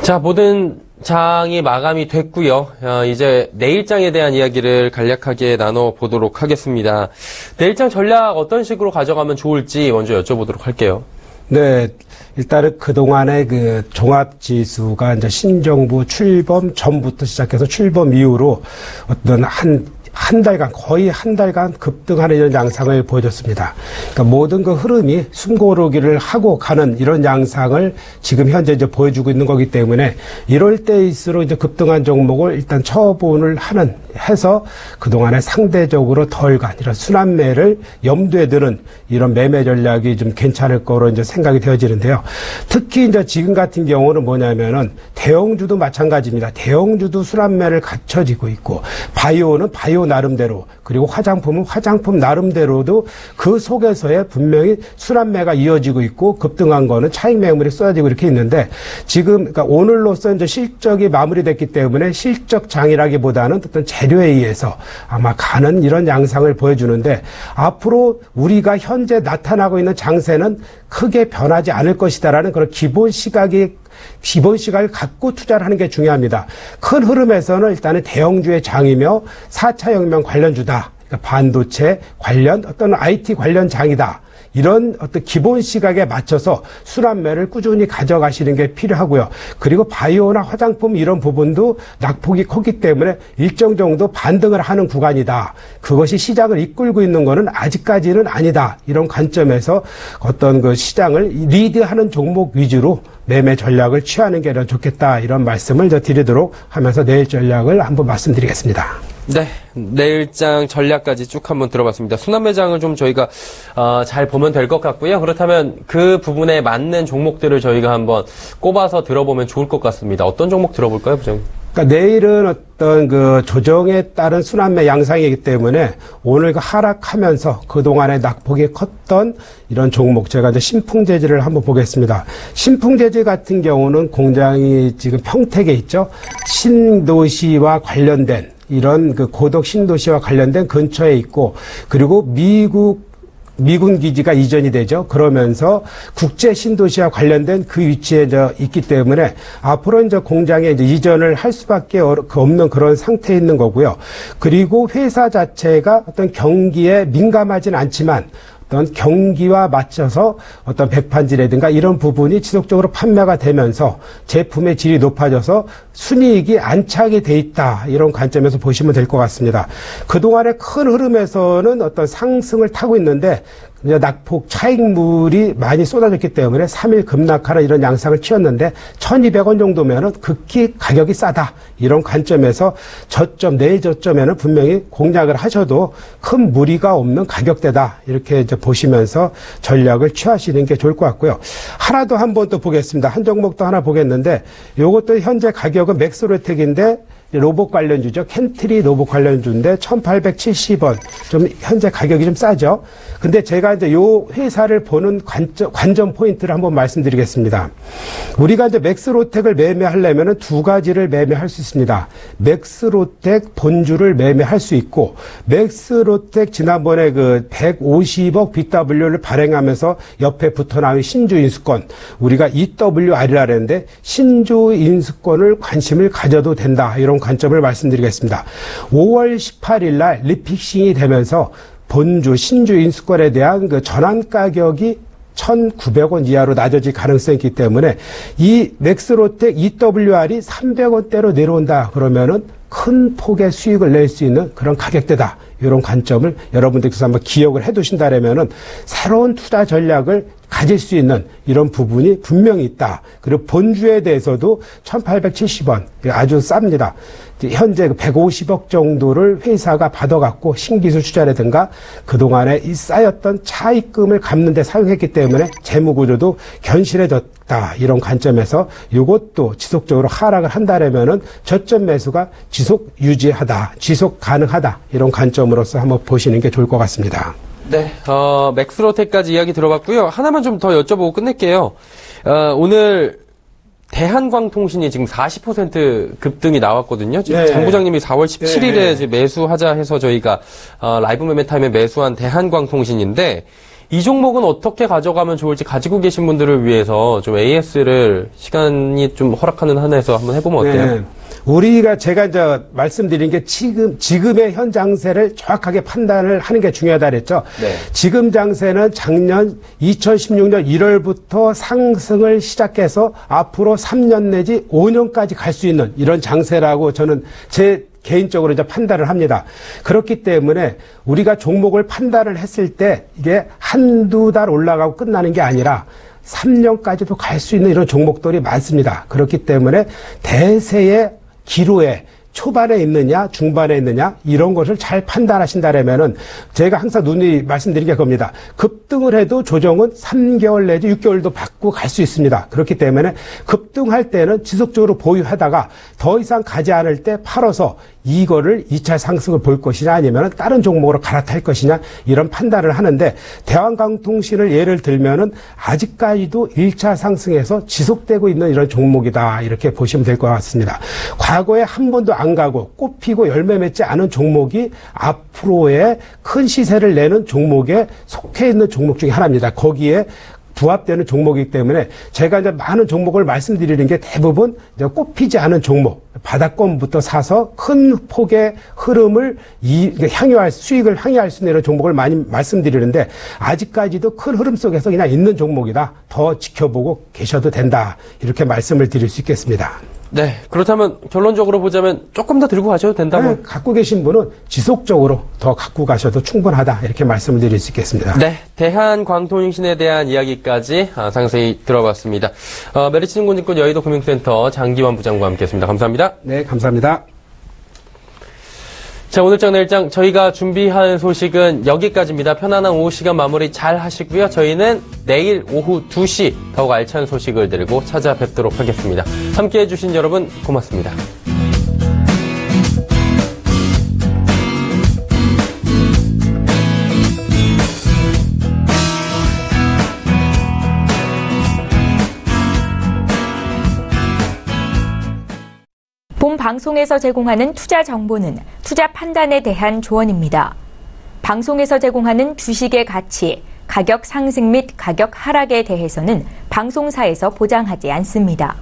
S2: 자, 모든 장이 마감이 됐고요. 이제 내일장에 대한 이야기를 간략하게 나눠보도록 하겠습니다. 내일장 전략 어떤 식으로 가져가면 좋을지 먼저 여쭤보도록 할게요.
S3: 네, 일단은 그동안의 그 종합지수가 이제 신정부 출범 전부터 시작해서 출범 이후로 어떤 한 달간, 거의 한 달간 급등하는 이런 양상을 보여줬습니다. 그러니까 모든 그 흐름이 숨고르기를 하고 가는 이런 양상을 지금 현재 이제 보여주고 있는 거기 때문에 이럴 때일수록 이제 급등한 종목을 일단 처분을 해서 그동안에 상대적으로 덜 간 이런 순환매를 염두에 두는 이런 매매 전략이 좀 괜찮을 거로 이제 생각이 되어지는데요. 특히 이제 지금 같은 경우는 뭐냐면은 대형주도 마찬가지입니다. 대형주도 순환매를 갖춰지고 있고 바이오는 바이오 나름대로 그리고 화장품은 화장품 나름대로도 그 속에서의 분명히 순환매가 이어지고 있고 급등한 거는 차익 매물이 쏟아지고 이렇게 있는데 지금 그러니까 오늘로서 이제 실적이 마무리됐기 때문에 실적 장이라기보다는 어떤 재료에 의해서 아마 가는 이런 양상을 보여주는데 앞으로 우리가 현재 나타나고 있는 장세는 크게 변하지 않을 것이다라는 그런 기본 시각을 갖고 투자를 하는 게 중요합니다. 큰 흐름에서는 일단은 대형주의 장이며 4차 혁명 관련주다. 그러니까 반도체 관련 어떤 IT 관련 장이다. 이런 어떤 기본 시각에 맞춰서 순환매를 꾸준히 가져가시는 게 필요하고요. 그리고 바이오나 화장품 이런 부분도 낙폭이 컸기 때문에 일정 정도 반등을 하는 구간이다. 그것이 시장을 이끌고 있는 거는 아직까지는 아니다. 이런 관점에서 어떤 그 시장을 리드하는 종목 위주로 매매 전략을 취하는 게 더 좋겠다. 이런 말씀을 드리도록 하면서 내일 전략을 한번 말씀드리겠습니다.
S2: 네, 내일장 전략까지 쭉 한번 들어봤습니다. 순환매장을 좀 저희가 잘 보면 될 것 같고요. 그렇다면 그 부분에 맞는 종목들을 저희가 한번 꼽아서 들어보면 좋을 것 같습니다. 어떤 종목 들어볼까요, 부장님?
S3: 그러니까 내일은 어떤 그 조정에 따른 순환매 양상이기 때문에 오늘 그 하락하면서 그동안에 낙폭이 컸던 이런 종목 제가 이제 신풍재질을 한번 보겠습니다. 신풍재질 같은 경우는 공장이 지금 평택에 있죠. 신도시와 관련된 이런 그 고덕 신도시와 관련된 근처에 있고 그리고 미군 기지가 이전이 되죠. 그러면서 국제 신도시와 관련된 그 위치에 있기 때문에 앞으로 이제 공장에 이제 이전을 할 수밖에 없는 그런 상태에 있는 거고요. 그리고 회사 자체가 어떤 경기에 민감하진 않지만 어떤 경기와 맞춰서 어떤 백판지라든가 이런 부분이 지속적으로 판매가 되면서 제품의 질이 높아져서 순이익이 안착이 돼 있다. 이런 관점에서 보시면 될 것 같습니다. 그동안의 큰 흐름에서는 어떤 상승을 타고 있는데 이제 낙폭 차익물이 많이 쏟아졌기 때문에 3일 급락하는 이런 양상을 취했는데 1,200원 정도면은 극히 가격이 싸다. 이런 관점에서 내일 저점에는 분명히 공략을 하셔도 큰 무리가 없는 가격대다. 이렇게 이제 보시면서 전략을 취하시는 게 좋을 것 같고요. 하나도 한번 또 보겠습니다. 한 종목도 하나 보겠는데 요것도 현재 가격은 맥스로텍인데 로봇 관련주죠. 켄트리 로봇 관련주인데 1,870원. 좀 현재 가격이 좀 싸죠. 근데 제가 이제 요 회사를 보는 관점 포인트를 한번 말씀드리겠습니다. 우리가 이제 맥스로텍을 매매하려면은 두 가지를 매매할 수 있습니다. 맥스로텍 본주를 매매할 수 있고 맥스로텍 지난번에 그 150억 BW를 발행하면서 옆에 붙어 나온 신주 인수권 우리가 EWR이라 했는데 신주 인수권을 관심을 가져도 된다. 이런 관점을 말씀드리겠습니다. 5월 18일 날 리픽싱이 되면서 본주, 신주 인수권에 대한 그 전환 가격이 1,900원 이하로 낮아질 가능성이 있기 때문에 이 맥스로텍 EWR이 300원대로 내려온다 그러면은 큰 폭의 수익을 낼 수 있는 그런 가격대다. 이런 관점을 여러분들께서 한번 기억을 해 두신다면은 새로운 투자 전략을 가질 수 있는 이런 부분이 분명히 있다. 그리고 본주에 대해서도 1,870원 아주 쌉니다. 현재 150억 정도를 회사가 받아갖고 신기술 투자라든가 그동안에 이 쌓였던 차입금을 갚는 데 사용했기 때문에 재무구조도 견실해졌다. 이런 관점에서 이것도 지속적으로 하락을 한다면은 저점 매수가 지속 유지하다. 지속 가능하다. 이런 관점으로서 한번 보시는 게 좋을 것 같습니다.
S2: 네, 맥스로텍까지 이야기 들어봤고요. 하나만 좀 더 여쭤보고 끝낼게요. 오늘 대한광통신이 지금 40% 급등이 나왔거든요.
S3: 네.
S2: 장 부장님이 4월 17일에
S3: 네.
S2: 매수하자 해서 저희가 라이브 매매 타임에 매수한 대한광통신인데 이 종목은 어떻게 가져가면 좋을지 가지고 계신 분들을 위해서 좀 AS를 시간이 좀 허락하는 한에서 한번 해보면 어때요?
S3: 네. 제가 이제 말씀드린 게 지금의 현 장세를 정확하게 판단을 하는 게 중요하다 그랬죠.
S2: 네.
S3: 지금 장세는 작년 2016년 1월부터 상승을 시작해서 앞으로 3년 내지 5년까지 갈 수 있는 이런 장세라고 저는 제 개인적으로 이제 판단을 합니다. 그렇기 때문에 우리가 종목을 판단을 했을 때 이게 한두 달 올라가고 끝나는 게 아니라 3년까지도 갈 수 있는 이런 종목들이 많습니다. 그렇기 때문에 대세의 기로에 초반에 있느냐, 중반에 있느냐, 이런 것을 잘 판단하신다면은 제가 항상 말씀드린 게 그겁니다. 급등을 해도 조정은 3개월 내지 6개월도 받고 갈 수 있습니다. 그렇기 때문에 급등할 때는 지속적으로 보유하다가 더 이상 가지 않을 때 팔아서 이거를 2차 상승을 볼 것이냐 아니면 다른 종목으로 갈아탈 것이냐 이런 판단을 하는데 대한강통신을 예를 들면은 아직까지도 1차 상승에서 지속되고 있는 이런 종목이다 이렇게 보시면 될 것 같습니다. 과거에 한 번도 안 가고 꽃피고 열매 맺지 않은 종목이 앞으로의 큰 시세를 내는 종목에 속해 있는 종목 중에 하나입니다. 거기에 부합되는 종목이기 때문에 제가 이제 많은 종목을 말씀드리는 게 대부분 이제 꽃피지 않은 종목, 바닥권부터 사서 큰 폭의 흐름을 수익을 향유할 수 있는 이런 종목을 많이 말씀드리는데 아직까지도 큰 흐름 속에서 그냥 있는 종목이다. 더 지켜보고 계셔도 된다. 이렇게 말씀을 드릴 수 있겠습니다.
S2: 네. 그렇다면 결론적으로 보자면 조금 더 들고 가셔도 된다고?
S3: 네, 갖고 계신 분은 지속적으로 더 갖고 가셔도 충분하다. 이렇게 말씀을 드릴 수 있겠습니다.
S2: 네. 대한광통신에 대한 이야기까지 상세히 들어봤습니다. 메리츠증권증권 여의도 금융센터 장기환 부장과 함께했습니다. 감사합니다.
S3: 네, 감사합니다.
S2: 자, 오늘장 내일장 저희가 준비한 소식은 여기까지입니다. 편안한 오후 시간 마무리 잘 하시고요. 저희는 내일 오후 2시 더욱 알찬 소식을 들고 찾아뵙도록 하겠습니다. 함께해 주신 여러분 고맙습니다.
S1: 본 방송에서 제공하는 투자 정보는 투자 판단에 대한 조언입니다. 방송에서 제공하는 주식의 가치, 가격 상승 및 가격 하락에 대해서는 방송사에서 보장하지 않습니다.